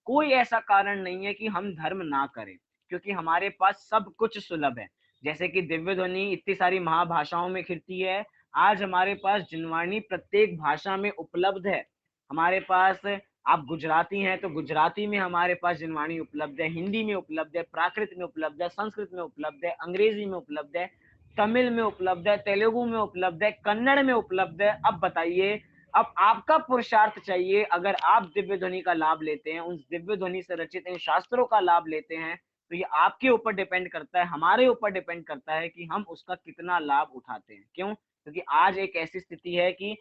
कोई ऐसा कारण नहीं है कि हम धर्म ना करें, क्योंकि हमारे पास सब कुछ सुलभ है। जैसे कि दिव्य ध्वनि इतनी सारी महाभाषाओं में खिलती है, आज हमारे पास जिनवाणी प्रत्येक भाषा में उपलब्ध है। हमारे पास, आप गुजराती हैं तो गुजराती में हमारे पास जिनवाणी उपलब्ध है, हिंदी में उपलब्ध है, प्राकृत में उपलब्ध है, संस्कृत में उपलब्ध है, अंग्रेजी में उपलब्ध है, तमिल में उपलब्ध है, तेलुगु में उपलब्ध है, कन्नड़ में उपलब्ध है। अब बताइए, अब आपका पुरुषार्थ चाहिए। अगर आप दिव्य ध्वनि का लाभ लेते हैं, उस दिव्य ध्वनि से रचित इन शास्त्रों का लाभ लेते हैं, तो ये आपके ऊपर डिपेंड करता है, हमारे ऊपर डिपेंड करता है कि हम उसका कितना लाभ उठाते हैं। क्यों? क्योंकि आज एक ऐसी स्थिति है कि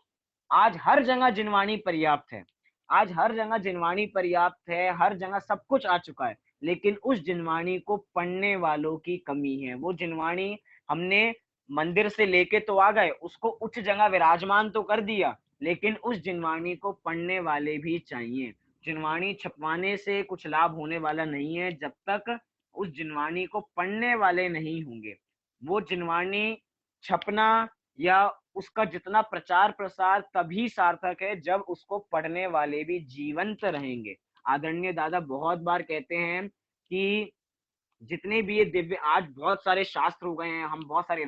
आज हर जगह जिनवाणी पर्याप्त है, आज हर जगह जिनवाणी पर्याप्त है, हर जगह सब कुछ आ चुका है, लेकिन उस जिनवाणी को पढ़ने वालों की कमी है। वो जिनवाणी हमने मंदिर से लेके तो आ गए, उसको उच्च जगह विराजमान तो कर दिया, लेकिन उस जिनवाणी को पढ़ने वाले भी चाहिए। जिनवाणी छपवाने से कुछ लाभ होने वाला नहीं है जब तक उस जिनवाणी को पढ़ने वाले नहीं होंगे। वो जिनवाणी छपना या उसका जितना प्रचार प्रसार तभी सार्थक है जब उसको पढ़ने वाले भी जीवंत रहेंगे। आदरणीय दादा बहुत बार कहते हैं कि जितने भी ये दिव्य, आज बहुत सारे शास्त्र हो गए हैं, हम बहुत सारे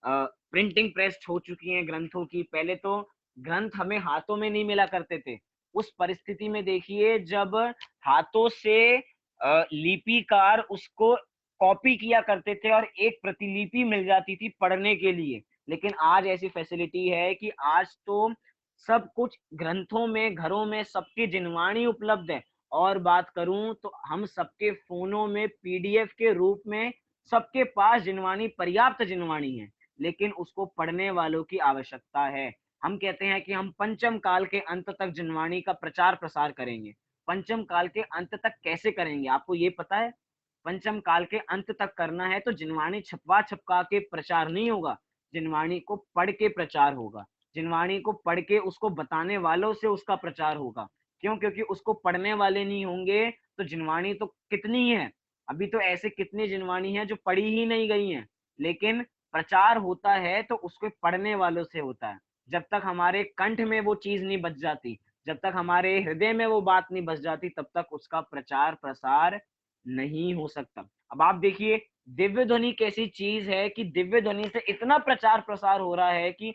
प्रिंटिंग प्रेस हो चुकी हैं ग्रंथों की। पहले तो ग्रंथ हमें हाथों में नहीं मिला करते थे। उस परिस्थिति में देखिए, जब हाथों से लिपिकार उसको कॉपी किया करते थे और एक प्रतिलिपि मिल जाती थी पढ़ने के लिए। लेकिन आज ऐसी फैसिलिटी है कि आज तो सब कुछ ग्रंथों में, घरों में सबकी जिनवाणी उपलब्ध है। और बात करूं तो हम सबके फोनों में पीडीएफ के रूप में सबके पास जिनवाणी, पर्याप्त जिनवाणी है, लेकिन उसको पढ़ने वालों की आवश्यकता है। हम कहते हैं कि हम पंचम काल के अंत तक जिनवाणी का प्रचार प्रसार करेंगे। पंचम काल के अंत तक कैसे करेंगे, आपको ये पता है? पंचम काल के अंत तक करना है तो जिनवाणी छपवा छपका के प्रचार नहीं होगा, जिनवाणी को पढ़ के प्रचार होगा। जिनवाणी को पढ़ के उसको बताने वालों से उसका प्रचार होगा। क्यों? क्योंकि उसको पढ़ने वाले नहीं होंगे तो जिनवाणी तो कितनी है, अभी तो ऐसे कितनी जिनवाणी है जो पढ़ी ही नहीं गई हैं, लेकिन प्रचार होता है तो उसको पढ़ने वालों से होता है। जब तक हमारे कंठ में वो चीज नहीं बच जाती, जब तक हमारे हृदय में वो बात नहीं बच जाती, तब तक उसका प्रचार प्रसार नहीं हो सकता। अब आप देखिए दिव्य ध्वनि कैसी चीज है कि दिव्य ध्वनि से इतना प्रचार प्रसार हो रहा है कि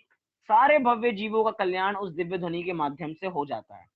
सारे भव्य जीवों का कल्याण उस दिव्य ध्वनि के माध्यम से हो जाता है।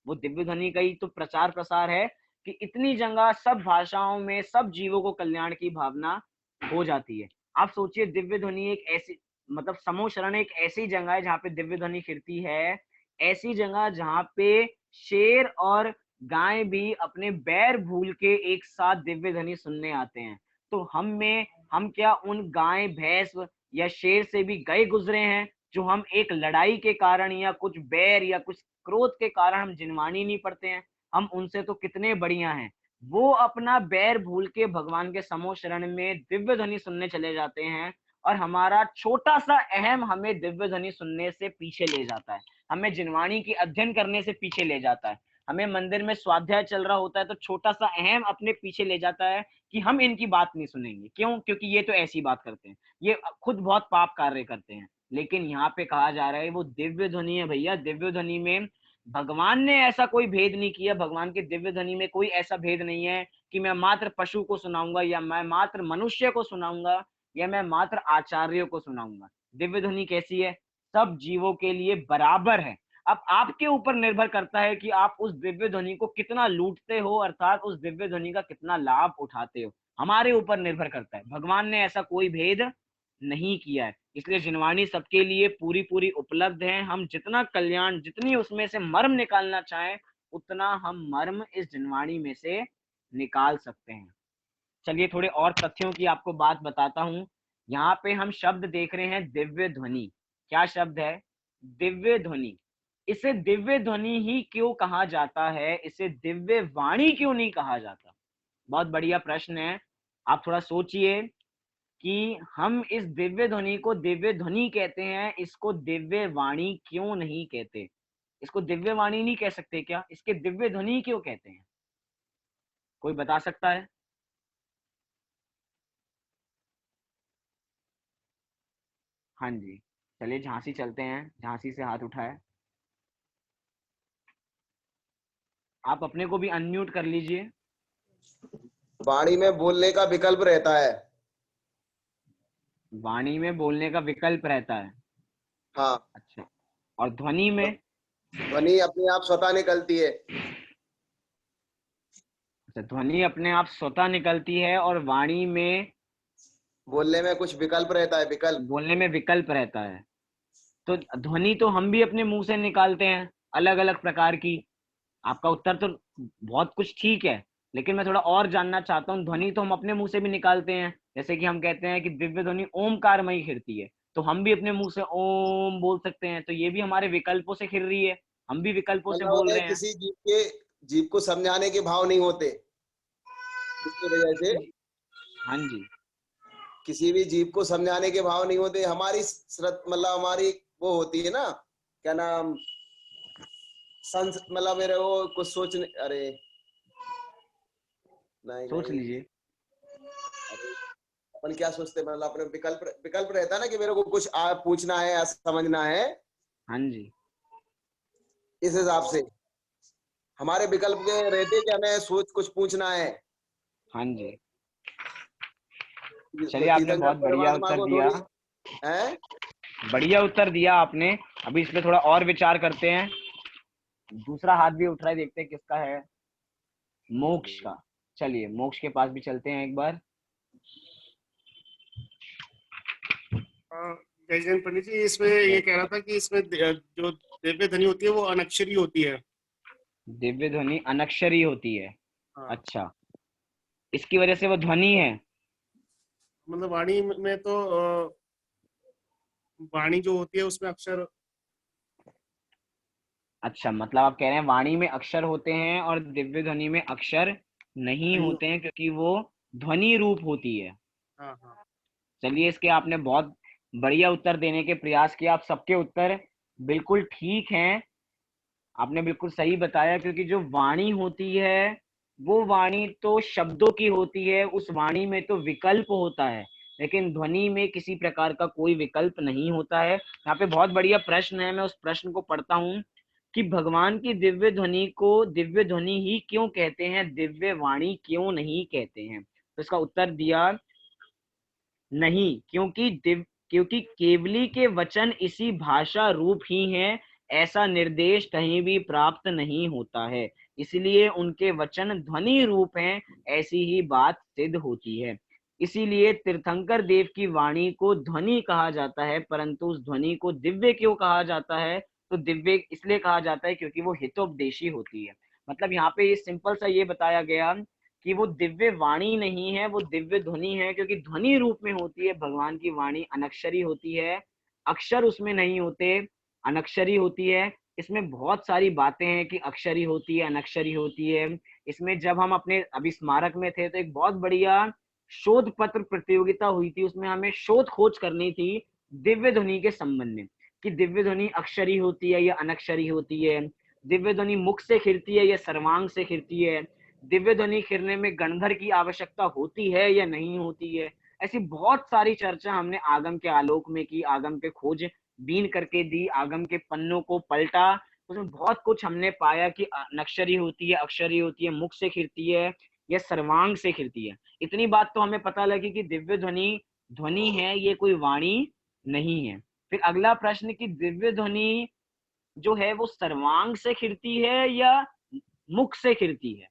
वो दिव्य ध्वनि का ही तो प्रचार प्रसार है कि इतनी जगह सब भाषाओं में सब जीवों को कल्याण की भावना हो जाती है। आप सोचिए दिव्य ध्वनि एक ऐसी, मतलब समूह शरण एक ऐसी जगह है जहाँ पे दिव्य ध्वनि फिरती है, ऐसी जगह जहाँ पे शेर और गाय भी अपने बैर भूल के एक साथ दिव्य ध्वनि सुनने आते हैं। तो हम क्या उन गाय भैंस या शेर से भी गए गुजरे हैं जो हम एक लड़ाई के कारण या कुछ बैर या कुछ क्रोध के कारण हम जिनवाणी नहीं पढ़ते हैं? हम उनसे तो कितने बढ़िया हैं। वो अपना बैर भूल के भगवान के समूह शरण में दिव्य ध्वनि सुनने चले जाते हैं और हमारा छोटा सा अहम हमें दिव्य ध्वनि सुनने से पीछे ले जाता है, हमें जिनवाणी की अध्ययन करने से पीछे ले जाता है। हमें मंदिर में स्वाध्याय चल रहा होता है तो छोटा सा अहम अपने पीछे ले जाता है कि हम इनकी बात नहीं सुनेंगे। क्यों? क्योंकि ये तो ऐसी बात करते हैं, ये खुद बहुत पाप कार्य करते हैं। लेकिन यहाँ पे कहा जा रहा है वो दिव्य ध्वनि है भैया। दिव्य ध्वनि में भगवान ने ऐसा कोई भेद नहीं किया, भगवान के दिव्य ध्वनि में कोई ऐसा भेद नहीं है कि मैं मात्र पशु को सुनाऊंगा या मैं मात्र मनुष्य को सुनाऊंगा या मैं मात्र आचार्यों को सुनाऊंगा। दिव्य ध्वनि कैसी है? सब जीवों के लिए बराबर है। अब आपके ऊपर निर्भर करता है कि आप उस दिव्य ध्वनि को कितना लूटते हो, अर्थात उस दिव्य ध्वनि का कितना लाभ उठाते हो, हमारे ऊपर निर्भर करता है। भगवान ने ऐसा कोई भेद नहीं किया है, इसलिए जिनवाणी सबके लिए पूरी पूरी उपलब्ध है। हम जितना कल्याण, जितनी उसमें से मर्म निकालना चाहें, उतना हम मर्म इस जिनवाणी में से निकाल सकते हैं। चलिए थोड़े और तथ्यों की आपको बात बताता हूं। यहाँ पे हम शब्द देख रहे हैं दिव्य ध्वनि। क्या शब्द है? दिव्य ध्वनि। इसे दिव्य ध्वनि ही क्यों कहा जाता है? इसे दिव्य वाणी क्यों नहीं कहा जाता? बहुत बढ़िया प्रश्न है। आप थोड़ा सोचिए कि हम इस दिव्य ध्वनि को दिव्य ध्वनि कहते हैं, इसको दिव्य वाणी क्यों नहीं कहते? इसको दिव्य वाणी नहीं कह सकते क्या? इसके दिव्य ध्वनि क्यों कहते हैं? कोई बता सकता है? हाँ जी, चलिए झांसी चलते हैं। झांसी से हाथ उठाए। आप अपने को भी अनम्यूट कर लीजिए। वाणी में बोलने का विकल्प रहता है। वाणी में बोलने का विकल्प रहता है। हाँ। अच्छा, और ध्वनि में? ध्वनि अपने आप स्वतः निकलती है। अच्छा, ध्वनि अपने आप स्वतः निकलती है और वाणी में बोलने में कुछ विकल्प रहता है, विकल्प। बोलने में विकल्प रहता है। तो ध्वनि तो हम भी अपने मुंह से निकालते हैं अलग अलग प्रकार की। आपका उत्तर तो बहुत कुछ ठीक है, लेकिन मैं थोड़ा और जानना चाहता हूँ। ध्वनि तो हम अपने मुंह से भी निकालते हैं, जैसे कि हम कहते हैं कि दिव्य ध्वनि ओमकारमयी खिरती है, तो हम भी अपने मुंह से ओम बोल सकते हैं। तो ये भी हमारे विकल्पों से खिल रही है, हम भी विकल्पों से मतलब बोल होता है रहे हैं। किसी जीव को समझाने के भाव नहीं होते, इसकी वजह से हाँ जी, किसी भी जीव को समझाने के भाव नहीं होते। हमारी मतलब हमारी वो होती है ना, क्या नाम, मतलब मेरे को कुछ सोचने, अरे नहीं सोच नहीं, लीजिए। अरे अपन क्या सोचते हैं, मतलब अपने विकल्प विकल्प रहता है ना कि मेरे को कुछ पूछना है या समझना है, हाँ जी, इस हिसाब से हमारे विकल्प के रहते कि हमें सोच कुछ पूछना है। हाँ जी। चलिए, आपने तीर्थंकर बहुत बढ़िया परमात्मा उत्तर को दिया। थोड़ी है। बढ़िया उत्तर दिया आपने। अभी इस पे थोड़ा और विचार करते हैं। दूसरा हाथ भी उठ रहा है, देखते हैं किसका है। मोक्ष का। चलिए मोक्ष के पास भी चलते हैं एक बार। जय जैन पंडित जी, इसमें ये कह रहा था कि इसमें जो दिव्य ध्वनि होती है वो अनक्षरी होती है। दिव्य ध्वनि अनक्षरी होती है। हाँ। अच्छा, इसकी वजह से वो ध्वनि है। मतलब वाणी में तो वाणी जो होती है उसमें अक्षर। अच्छा, मतलब आप कह रहे हैं वाणी में अक्षर होते हैं और दिव्य ध्वनि में अक्षर नहीं नहीं। होते हैं, क्योंकि वो ध्वनि रूप होती है। हाँ हाँ। चलिए, इसके आपने बहुत बढ़िया उत्तर देने के प्रयास किया। आप सबके उत्तर बिल्कुल ठीक हैं, आपने बिल्कुल सही बताया। क्योंकि जो वाणी होती है वो वाणी तो शब्दों की होती है, उस वाणी में तो विकल्प होता है। लेकिन ध्वनि में किसी प्रकार का कोई विकल्प नहीं होता है। यहाँ पे बहुत बढ़िया प्रश्न है, मैं उस प्रश्न को पढ़ता हूँ कि भगवान की दिव्य ध्वनि को दिव्य ध्वनि ही क्यों कहते हैं, दिव्य वाणी क्यों नहीं कहते हैं? तो इसका उत्तर दिया नहीं, क्योंकि केवली के वचन इसी भाषा रूप ही हैं, ऐसा निर्देश कहीं भी प्राप्त नहीं होता है, इसलिए उनके वचन ध्वनि रूप हैं, ऐसी ही बात सिद्ध होती है। इसीलिए तीर्थंकर देव की वाणी को ध्वनि कहा जाता है, परंतु उस ध्वनि को दिव्य क्यों कहा जाता है? तो दिव्य इसलिए कहा जाता है क्योंकि वो हितोपदेशी होती है। मतलब यहाँ पे ये सिंपल सा ये बताया गया कि वो दिव्य वाणी नहीं है, वो दिव्य ध्वनि है, क्योंकि ध्वनि रूप में होती है। भगवान की वाणी अनक्षरी होती है, अक्षर उसमें नहीं होते, अनक्षरी होती है। इसमें बहुत सारी बातें हैं कि अक्षरी होती है, अनक्षरी होती है। इसमें जब हम अपने अभी स्मारक में थे तो एक बहुत बढ़िया शोध पत्र प्रतियोगिता हुई थी, उसमें हमें शोध खोज करनी थी दिव्य ध्वनि के संबंध में, कि दिव्य ध्वनि अक्षरी होती है या अनक्षरी होती है, दिव्य ध्वनि मुख से खिलती है या सर्वांग से खिलती है, दिव्य ध्वनि खिलने में गणधर की आवश्यकता होती है या नहीं होती है। ऐसी बहुत सारी चर्चा हमने आगम के आलोक में की, आगम के खोज बीन करके दी, आगम के पन्नों को पलटा, उसमें बहुत कुछ हमने पाया कि नक्षरी होती है, अक्षरी होती है, मुख से खिलती है या सर्वांग से खिलती है। इतनी बात तो हमें पता लगी कि दिव्य ध्वनि ध्वनि है, ये कोई वाणी नहीं है। फिर अगला प्रश्न कि दिव्य ध्वनि जो है वो सर्वांग से खिलती है या मुख से खिलती है?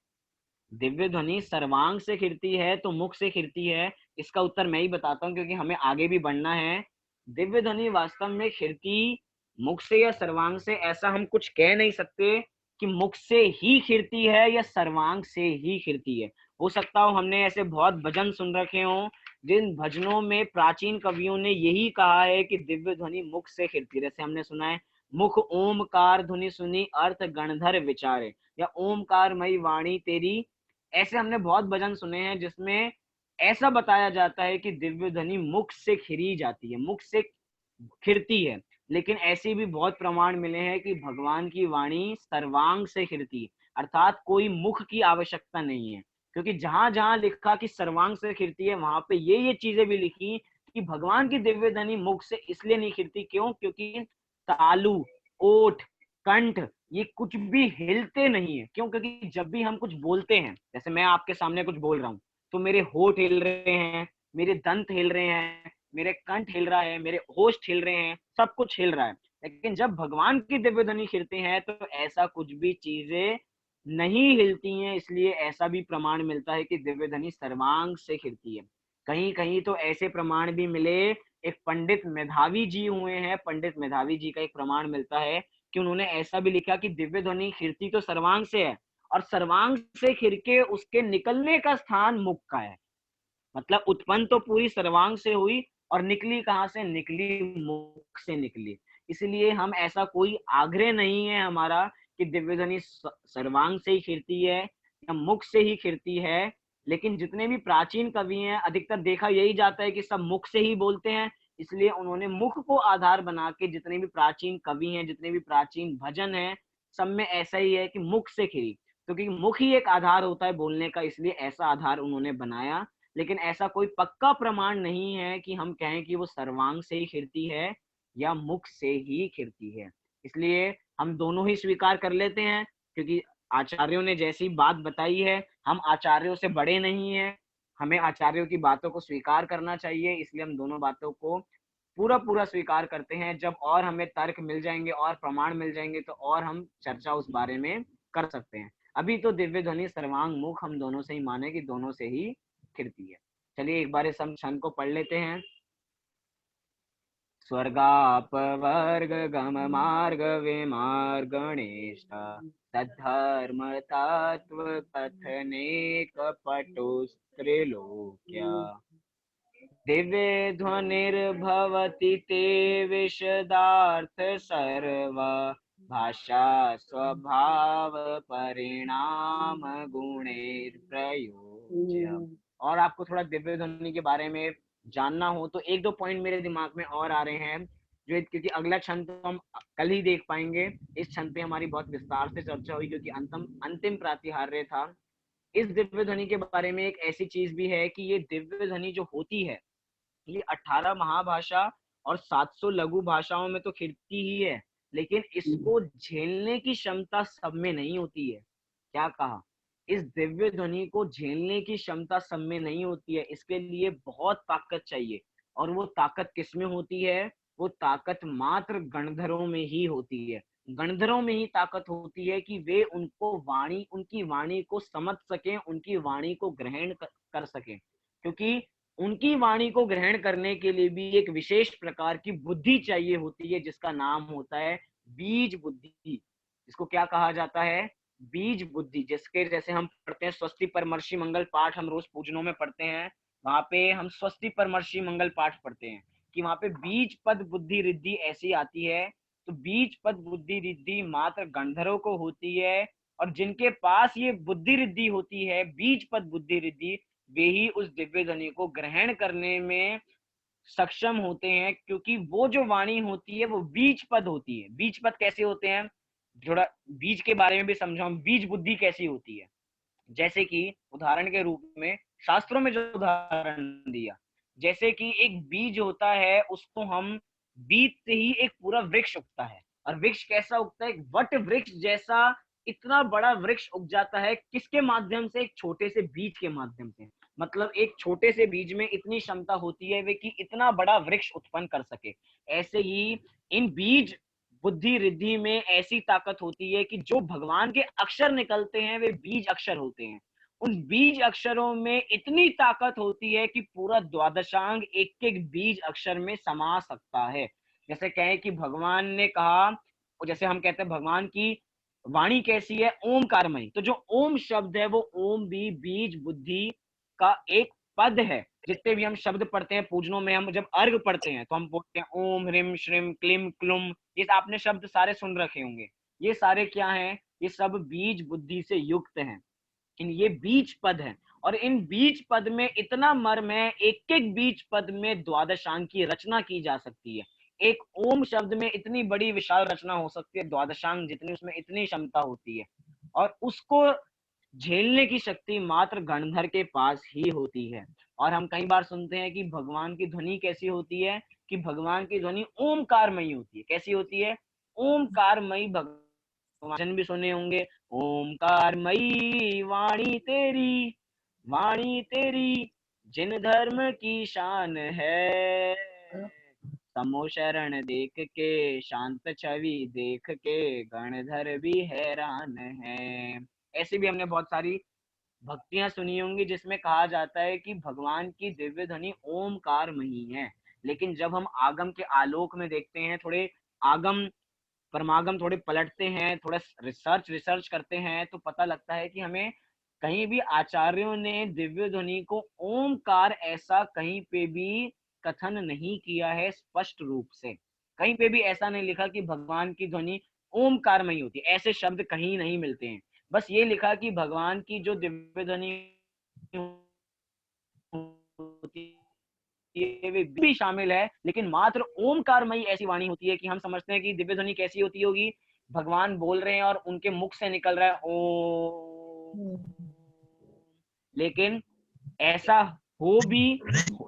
दिव्य ध्वनि सर्वांग से खिलती है तो मुख से खिलती है? इसका उत्तर मैं ही बताता हूँ, क्योंकि हमें आगे भी बढ़ना है। दिव्य ध्वनि वास्तव में खिलती मुख से या सर्वांग से, ऐसा हम कुछ कह नहीं सकते कि मुख से ही खिलती है या सर्वांग से ही खिलती है। हो सकता हो हमने ऐसे बहुत भजन सुन रखे हों जिन भजनों में प्राचीन कवियों ने यही कहा है कि दिव्य ध्वनि मुख से खिलती है। जैसे हमने सुना है, मुख ओमकार ध्वनि सुनी अर्थ गणधर विचारे, या ओमकार मई वाणी तेरी। ऐसे हमने बहुत भजन सुने हैं जिसमें ऐसा बताया जाता है कि दिव्य ध्वनि मुख से खिरी जाती है, मुख से खिरती है। लेकिन ऐसे भी बहुत प्रमाण मिले हैं कि भगवान की वाणी सर्वांग से खिरती है, अर्थात कोई मुख की आवश्यकता नहीं है। क्योंकि जहां जहां लिखा कि सर्वांग से खिरती है, वहां पे ये चीजें भी लिखी कि भगवान की दिव्य ध्वनि मुख से इसलिए नहीं खिरती, क्यों? क्योंकि तालु, ओठ, कंठ ये कुछ भी हिलते नहीं है। क्यों? क्योंकि जब भी हम कुछ बोलते हैं, जैसे मैं आपके सामने कुछ बोल रहा हूँ, तो मेरे होठ हिल रहे हैं, मेरे दंत हिल रहे हैं, मेरे कंठ हिल रहा है, मेरे होस्ट हिल रहे हैं, सब कुछ हिल रहा है। लेकिन जब भगवान की दिव्य ध्वनि खिलते हैं तो ऐसा कुछ भी चीजें नहीं हिलती हैं। इसलिए ऐसा भी प्रमाण मिलता है कि दिव्य ध्वनि सर्वांग से खिलती है। कहीं कहीं तो ऐसे प्रमाण भी मिले, एक पंडित मेधावी जी हुए हैं, पंडित मेधावी जी का एक प्रमाण मिलता है कि उन्होंने ऐसा भी लिखा कि दिव्य ध्वनि खिलती तो सर्वांग से है, और सर्वांग से खिल के उसके निकलने का स्थान मुख का है। मतलब उत्पन्न तो पूरी सर्वांग से हुई और निकली कहाँ से? निकली मुख से निकली। इसलिए हम ऐसा कोई आग्रह नहीं है हमारा कि दिव्य ध्वनि सर्वांग से ही खिलती है या मुख से ही खिलती है। लेकिन जितने भी प्राचीन कवि हैं, अधिकतर देखा यही जाता है कि सब मुख से ही बोलते हैं। इसलिए उन्होंने मुख को आधार बना के जितने भी प्राचीन कवि हैं, जितने भी प्राचीन भजन हैं, सब में ऐसा ही है कि मुख से खिली, क्योंकि मुख ही एक आधार होता है बोलने का, इसलिए ऐसा आधार उन्होंने बनाया। लेकिन ऐसा कोई पक्का प्रमाण नहीं है कि हम कहें कि वो सर्वांग से ही खिलती है या मुख से ही खिलती है। इसलिए हम दोनों ही स्वीकार कर लेते हैं, क्योंकि आचार्यों ने जैसी बात बताई है, हम आचार्यों से बड़े नहीं हैं, हमें आचार्यों की बातों को स्वीकार करना चाहिए। इसलिए हम दोनों बातों को पूरा पूरा स्वीकार करते हैं। जब और हमें तर्क मिल जाएंगे और प्रमाण मिल जाएंगे तो और हम चर्चा उस बारे में कर सकते हैं। अभी तो दिव्य ध्वनि सर्वांग मुख हम दोनों से ही माने कि दोनों से ही खिलती है। चलिए एक बार इस हम छंद को पढ़ लेते हैं। स्वर्गापवर्ग गम मार्ग विमार्ग गणेश सद्धर्म तत्व कथने कपटुस्त्रिलोक्या दिव्य ध्वनिर्भवति ते विशदार्थ सर्व भाषा स्वभाव परिणाम गुणेर प्रयोज्य। और आपको थोड़ा दिव्य ध्वनि के बारे में जानना हो तो एक दो पॉइंट मेरे दिमाग में और आ रहे हैं, जो क्योंकि अगला छंद तो हम कल ही देख पाएंगे। इस छंद पे हमारी बहुत विस्तार से चर्चा हुई क्योंकि अंतिम प्रातिहार्य था। इस दिव्य ध्वनि के बारे में एक ऐसी चीज भी है कि ये दिव्य ध्वनि जो होती है ये 18 महाभाषा और 700 लघु भाषाओं में तो खिलती ही है, लेकिन इसको झेलने की क्षमता सब में नहीं होती है। क्या कहा? इस दिव्य ध्वनि को झेलने की क्षमता सब में नहीं होती है। इसके लिए बहुत ताकत चाहिए, और वो ताकत किसमें होती है? वो ताकत मात्र गणधरों में ही होती है। गणधरों में ही ताकत होती है कि वे उनकी वाणी को समझ सकें, उनकी वाणी को ग्रहण कर सकें, क्योंकि उनकी वाणी को ग्रहण करने के लिए भी एक विशेष प्रकार की बुद्धि चाहिए होती है, जिसका नाम होता है बीज बुद्धि। इसको क्या कहा जाता है? बीज बुद्धि। जिसके जैसे हम पढ़ते हैं स्वस्ति परमर्षि मंगल पाठ, हम रोज पूजनों में पढ़ते हैं, वहां पे हम स्वस्ति परमर्षि मंगल पाठ पढ़ते हैं कि वहां पे बीज पद बुद्धि रिद्धि ऐसी आती है। तो बीज पद बुद्धि रिद्धि मात्र गंधर्वों को होती है, और जिनके पास ये बुद्धि रिद्धि होती है, बीज पद बुद्धि रिद्धि, वे ही उस दिव्य ध्वनि को ग्रहण करने में सक्षम होते हैं, क्योंकि वो जो वाणी होती है वो बीज पद होती है। बीज पद कैसे होते हैं? थोड़ा बीज के बारे में भी समझाऊं, बीज बुद्धि कैसी होती है। जैसे कि उदाहरण के रूप में शास्त्रों में जो उदाहरण दिया, जैसे कि एक बीज होता है, उसको हम बीज से ही एक पूरा वृक्ष उगता है। और वृक्ष कैसा उगता है? एक वट वृक्ष जैसा इतना बड़ा वृक्ष उग जाता है। किसके माध्यम से? एक छोटे से बीज के माध्यम से। मतलब एक छोटे से बीज में इतनी क्षमता होती है वे कि इतना बड़ा वृक्ष उत्पन्न कर सके। ऐसे ही इन बीज बुद्धि रिद्धि में ऐसी ताकत होती है कि जो भगवान के अक्षर निकलते हैं वे बीज अक्षर होते हैं। उन बीज अक्षरों में इतनी ताकत होती है कि पूरा द्वादशांग एक एक बीज अक्षर में समा सकता है। जैसे कहें कि भगवान ने कहा, जैसे हम कहते हैं भगवान की वाणी कैसी है? ओमकारमयी। तो जो ओम शब्द है वो ओम भी बीज बुद्धि का एक पद है। जितने भी हम शब्द पढ़ते हैं पूजनों में, हम जब अर्घ पढ़ते हैं तो हम बोलते हैं ओम ह्रीम श्रीम क्लीम क्लुम। ये आपने शब्द सारे सुन रखे होंगे। ये सारे क्या हैं? ये सब बीज बुद्धि से युक्त हैं। ये बीज पद हैं, और इन बीज पद में इतना मर्म है, एक एक बीज पद में द्वादशांग की रचना की जा सकती है। एक ओम शब्द में इतनी बड़ी विशाल रचना हो सकती है, द्वादशांग जितनी, उसमें इतनी क्षमता होती है। और उसको झेलने की शक्ति मात्र गणधर के पास ही होती है। और हम कई बार सुनते हैं कि भगवान की ध्वनि कैसी होती है? कि भगवान की ध्वनि ओमकारमयी होती है। कैसी होती है? ओमकारमयी। भगवान भी सुने होंगे, ओमकारमयी वाणी तेरी जिन धर्म की शान है, समो शरण देख के शांत छवि देख के गणधर भी हैरान है। ऐसे भी हमने बहुत सारी भक्तियां सुनी होंगी जिसमें कहा जाता है कि भगवान की दिव्य ध्वनि ओमकारमयी है। लेकिन जब हम आगम के आलोक में देखते हैं, थोड़े आगम परमागम थोड़े पलटते हैं, थोड़ा रिसर्च करते हैं, तो पता लगता है कि हमें कहीं भी आचार्यों ने दिव्य ध्वनि को ओमकार ऐसा कहीं पे भी कथन नहीं किया है स्पष्ट रूप से। कहीं पे भी ऐसा नहीं लिखा कि भगवान की ध्वनि ओमकारमयी होती है। ऐसे शब्द कहीं नहीं मिलते हैं। बस ये लिखा कि भगवान की जो दिव्य ध्वनि होती है वे भी शामिल है, लेकिन मात्र ओमकारमयी ऐसी वाणी होती है कि हम समझते हैं कि दिव्य ध्वनि कैसी होती होगी? भगवान बोल रहे हैं और उनके मुख से निकल रहा है ओम। लेकिन ऐसा हो भी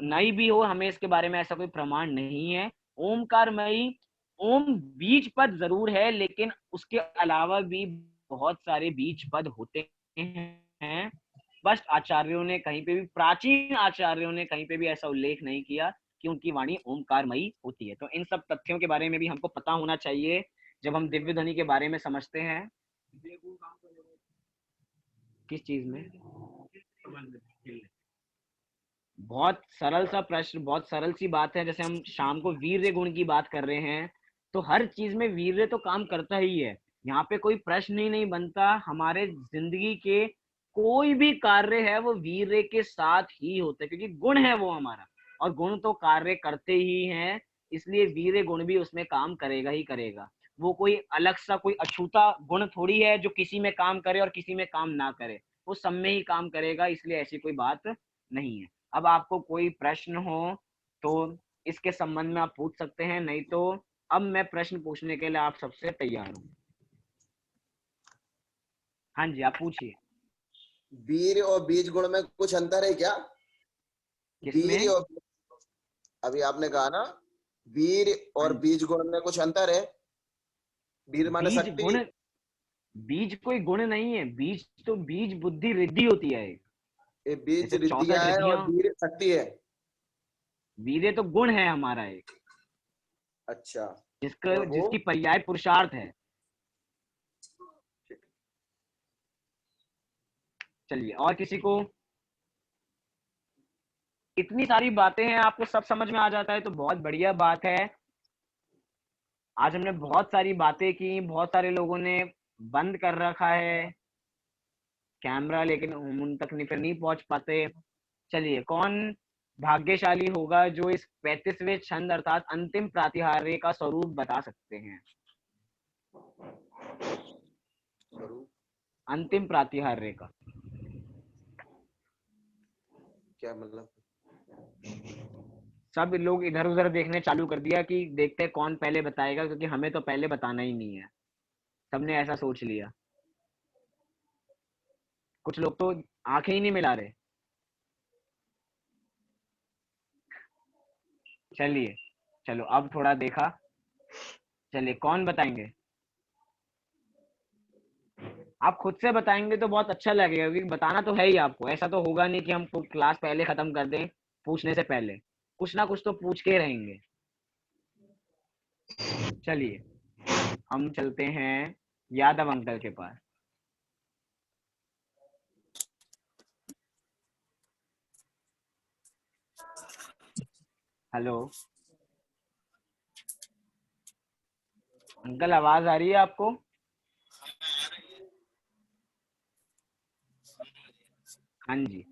नहीं भी हो, हमें इसके बारे में ऐसा कोई प्रमाण नहीं है। ओमकारमयी ओम बीज पद जरूर है, लेकिन उसके अलावा भी बहुत सारे बीज पद होते हैं। बस आचार्यों ने कहीं पे भी, प्राचीन आचार्यों ने कहीं पे भी ऐसा उल्लेख नहीं किया कि उनकी वाणी ओमकारमयी होती है। तो इन सब तथ्यों के बारे में भी हमको पता होना चाहिए जब हम दिव्य ध्वनि के बारे में समझते हैं। किस चीज में? बहुत सरल सा प्रश्न, बहुत सरल सी बात है। जैसे हम शाम को वीर्य गुण की बात कर रहे हैं, तो हर चीज में वीर्य तो काम करता ही है। यहाँ पे कोई प्रश्न ही नहीं बनता। हमारे जिंदगी के कोई भी कार्य है वो वीर्य के साथ ही होता है, क्योंकि गुण है वो हमारा, और गुण तो कार्य करते ही हैं, इसलिए वीर्य गुण भी उसमें काम करेगा ही करेगा। वो कोई अलग सा कोई अछूता गुण थोड़ी है जो किसी में काम करे और किसी में काम ना करे, वो सब में ही काम करेगा, इसलिए ऐसी कोई बात नहीं है। अब आपको कोई प्रश्न हो तो इसके संबंध में आप पूछ सकते हैं, नहीं तो अब मैं प्रश्न पूछने के लिए आप सबसे तैयार हूँ। हाँ जी, आप पूछिए। वीर और बीज गुण में कुछ अंतर है क्या? किसमें? वीर और अभी आपने कहा ना वीर और हाँ। बीज गुण में कुछ अंतर है। वीर माने बीज शक्ति। गुण, बीज कोई गुण नहीं है, बीज तो बीज बुद्धि रिद्धि होती है एक। ये बीज जैसे रिद्धियां 64 है और रिद्धियां, वीर शक्ति है। वीर्य तो गुण है हमारा एक, अच्छा। जिसका और वो जिसकी पर्याय पुरुषार्थ है। चलिए, और किसी को? इतनी सारी बातें हैं, आपको सब समझ में आ जाता है तो बहुत बढ़िया बात है। आज हमने बहुत सारी बातें की, बहुत सारे लोगों ने बंद कर रखा है कैमरा, लेकिन हम उन तक फिर नहीं पहुंच पाते। चलिए, कौन भाग्यशाली होगा जो इस 35वें छंद अर्थात अंतिम प्रातिहार्य का स्वरूप बता सकते हैं? अंतिम प्रातिहार्य का क्या मतलब? सब लोग इधर उधर देखने चालू कर दिया कि देखते हैं कौन पहले बताएगा, क्योंकि हमें तो पहले बताना ही नहीं है। सबने ऐसा सोच लिया। कुछ लोग तो आंखें ही नहीं मिला रहे। चलिए, चलो अब थोड़ा देखा। चलिए, कौन बताएंगे? आप खुद से बताएंगे तो बहुत अच्छा लगेगा, क्योंकि बताना तो है ही आपको। ऐसा तो होगा नहीं कि हम क्लास पहले खत्म कर दें पूछने से पहले, कुछ ना कुछ तो पूछ के रहेंगे। चलिए, हम चलते हैं यादव अंकल के पास। हेलो अंकल, आवाज आ रही है आपको? हाँ जी।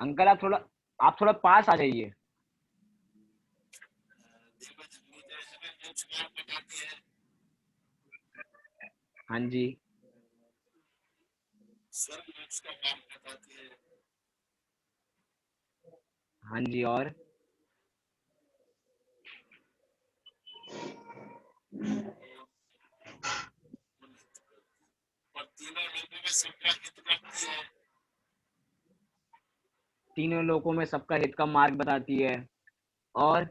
अंकल, आप थोड़ा पास आ जाइए। हाँ जी। हाँ जी, और? तीनों लोकों में सबका हित का मार्ग बताती है, और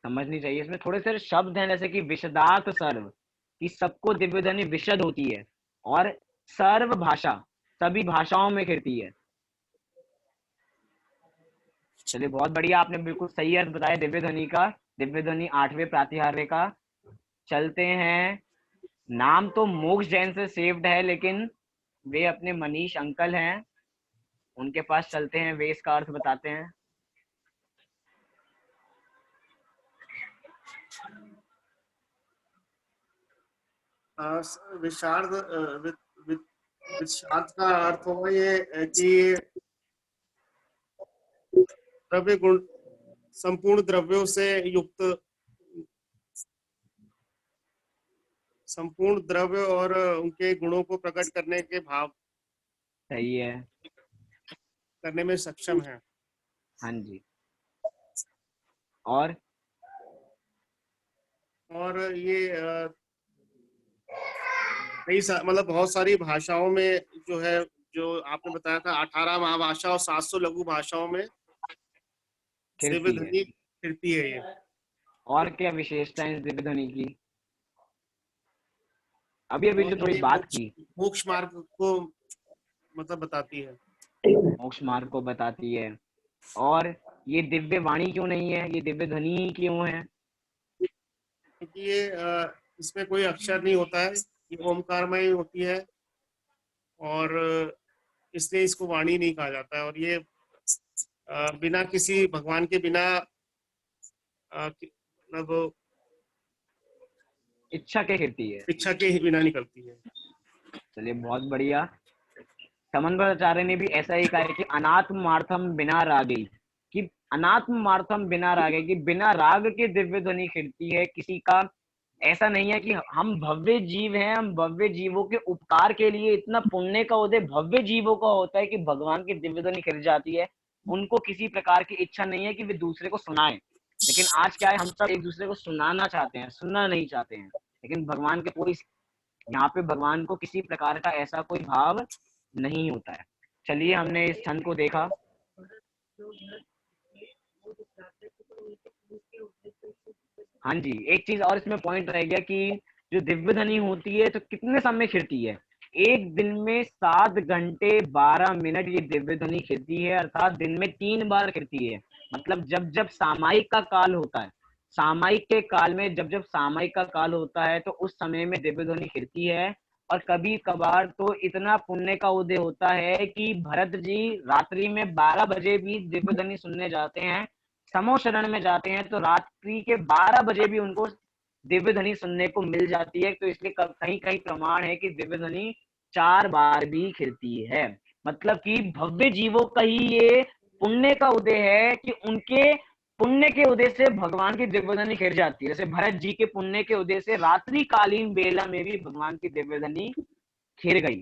समझनी चाहिए। इसमें थोड़े से शब्द हैं, जैसे कि विशदार्थ सर्व, कि सबको दिव्य ध्वनि विशद होती है, और सर्व भाषा, सभी भाषाओं में खिलती है। चलिए, बहुत बढ़िया, आपने बिल्कुल सही अर्थ बताया दिव्य ध्वनि का, दिव्य ध्वनि 8वें प्रातिहार्य का। चलते हैं। नाम तो मोक्ष जैन से सेव्ड है, लेकिन वे अपने मनीष अंकल हैं, उनके पास चलते हैं, वे इसका अर्थ बताते हैं। विशार्द विशार्द का अर्थ होगा ये कि द्रव्य गुण, संपूर्ण द्रव्यों से युक्त, संपूर्ण द्रव्य और उनके गुणों को प्रकट करने के भाव सही है। करने में सक्षम है। हाँ जी, और ये मतलब बहुत सारी भाषाओं में जो है, जो आपने बताया था 18 महाभाषा और 700 लघु भाषाओं में दिव्य खिलती है। ध्वनि फिरती है ये। और क्या विशेषता है इस दिव्य ध्वनि की? अभी अभी जो और थोड़ी ये बात की, मोक्ष मार्ग को मतलब बताती है। मोक्ष मार्ग को बताती है। और ये दिव्य वाणी क्यों नहीं है, ये दिव्य ध्वनि ही क्यों है? क्योंकि ये इसमें कोई अक्षर नहीं होता है, ये ओमकारमय होती है, और इसलिए इसको वाणी नहीं कहा जाता है। और ये बिना किसी भगवान के बिना मतलब इच्छा के खिलती है। इच्छा के ही बिना निकलती है। चलिए, बहुत बढ़िया। समन्वयाचार्य ने भी ऐसा ही कहा है कि अनात्मार्थम बिना रागे, कि अनात्मार्थम बिना रागे, कि बिना राग के दिव्य ध्वनि खिलती है। किसी का ऐसा नहीं है कि हम भव्य जीव हैं, हम भव्य जीवों के उपकार के लिए इतना पुण्य का उदय भव्य जीवों का होता है कि भगवान की दिव्य ध्वनि खिल जाती है। उनको किसी प्रकार की इच्छा नहीं है कि वे दूसरे को सुनाएं, लेकिन आज क्या है, हम सब एक दूसरे को सुनाना चाहते हैं, सुनना नहीं चाहते हैं। लेकिन भगवान के कोई, यहाँ पे भगवान को किसी प्रकार का ऐसा कोई भाव नहीं होता है। चलिए, हमने इस छंद को देखा। हाँ जी, एक चीज और इसमें पॉइंट रह गया कि जो दिव्य ध्वनि होती है तो कितने समय खिलती है। एक दिन में 7 घंटे 12 मिनट ये दिव्य ध्वनि खिलती है, अर्थात दिन में 3 बार खिलती है। मतलब जब जब सामायिक का काल होता है, सामायिक के काल में जब जब सामायिक का काल होता है तो उस समय में दिव्य ध्वनि खिलती है। और कभी कभार तो इतना पुण्य का उदय होता है कि भरत जी रात्रि में 12 बजे भी दिव्य ध्वनि सुनने जाते हैं, समो शरण में जाते हैं, तो रात्रि के 12 बजे भी उनको दिव्य ध्वनि सुनने को मिल जाती है। तो इसलिए कहीं कहीं प्रमाण है कि दिव्य ध्वनि 4 बार भी खिलती है। मतलब कि भव्य जीवों का ही ये पुण्य का उदय है कि उनके पुण्य के उदय से भगवान की दिव्य ध्वनि खिल जाती है। जैसे भरत जी के पुण्य के उदय से रात्रि कालीन बेला में भी भगवान की दिव्य ध्वनि खिल गई।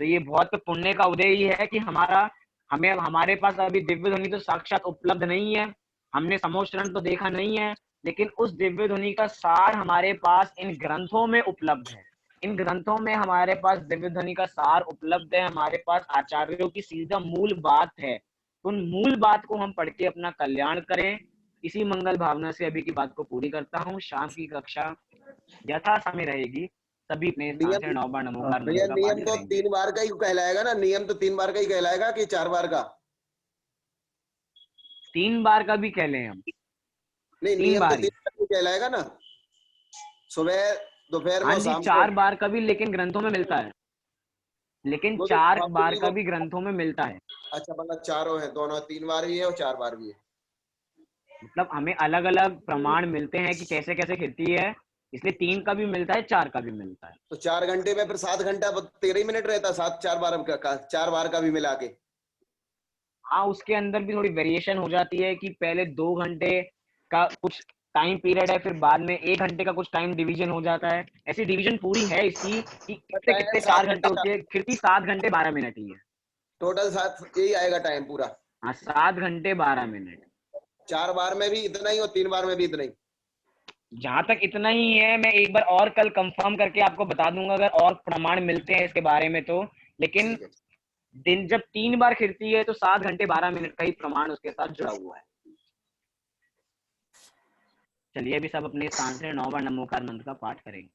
तो ये बहुत पुण्य का उदय ही है कि हमारे पास अभी दिव्य ध्वनि तो साक्षात उपलब्ध नहीं है, हमने समोशरण तो देखा नहीं है, लेकिन उस दिव्य ध्वनि का सार हमारे पास इन ग्रंथों में उपलब्ध है। इन ग्रंथों में हमारे पास दिव्य ध्वनि का सार उपलब्ध है, हमारे पास आचार्यों की सीधा मूल बात है। उन मूल बात को हम पढ़ के अपना कल्याण करें। इसी मंगल भावना से अभी की बात को पूरी करता हूँ। शाम की कक्षा यथा समय रहेगी, सभी अपने स्थान से नियम 9 बार नमोकार भैया, मंत्र का नियम पाठ तो करेंगे। 3 बार का ही कहलाएगा ना? नियम तो 3 बार का ही कहलाएगा कि 4 बार का? 3 बार का भी कह लें हम, नहीं, 3 नियम तो बार 3 ही। बार ही कहलाएगा ना? सुबह, दोपहर हाँ को, जी, शाम को। 4 बार का भी लेकिन ग्रंथों में मिलता है, लेकिन वो तो 4 बाकी बार का लोगों, भी ग्रंथों में मिलता है। अच्छा मतलब चारों है, दोनों 3 बार भी है और 4 बार भी है। मतलब हमें अलग अलग प्रमाण मिलते हैं कि कैसे कैसे खिलती है, इसलिए 3 का भी मिलता है, 4 का भी मिलता है। तो 4 घंटे में फिर 7 घंटा 13 ही मिनट रहता, 4 बार का 4 बार का भी मिला के। हाँ, उसके अंदर भी थोड़ी वेरिएशन हो जाती है कि पहले 2 घंटे का कुछ टाइम पीरियड है, फिर बाद में 1 घंटे का कुछ टाइम डिवीजन हो जाता है। ऐसी डिवीजन पूरी है इसकी कि कितने टाइम कितने 4 7 घंटे घंटे का, होती है, खिलती 7 घंटे 12 मिनट ही है। टोटल 7 यही आएगा टाइम पूरा। हाँ, 7 घंटे 12 मिनट। 4 बार में भी इतना ही और 3 बार में भी इतना ही। जहां तक इतना ही है, मैं एक बार और कल कंफर्म करके आपको बता दूंगा अगर और प्रमाण मिलते हैं इसके बारे में तो। लेकिन ठीक है। दिन जब 3 बार खिलती है तो 7 घंटे 12 मिनट का ही प्रमाण उसके साथ जुड़ा हुआ है। चलिए अभी सब अपने स्थान से 9 बार नमोकार मंत्र का पाठ करेंगे।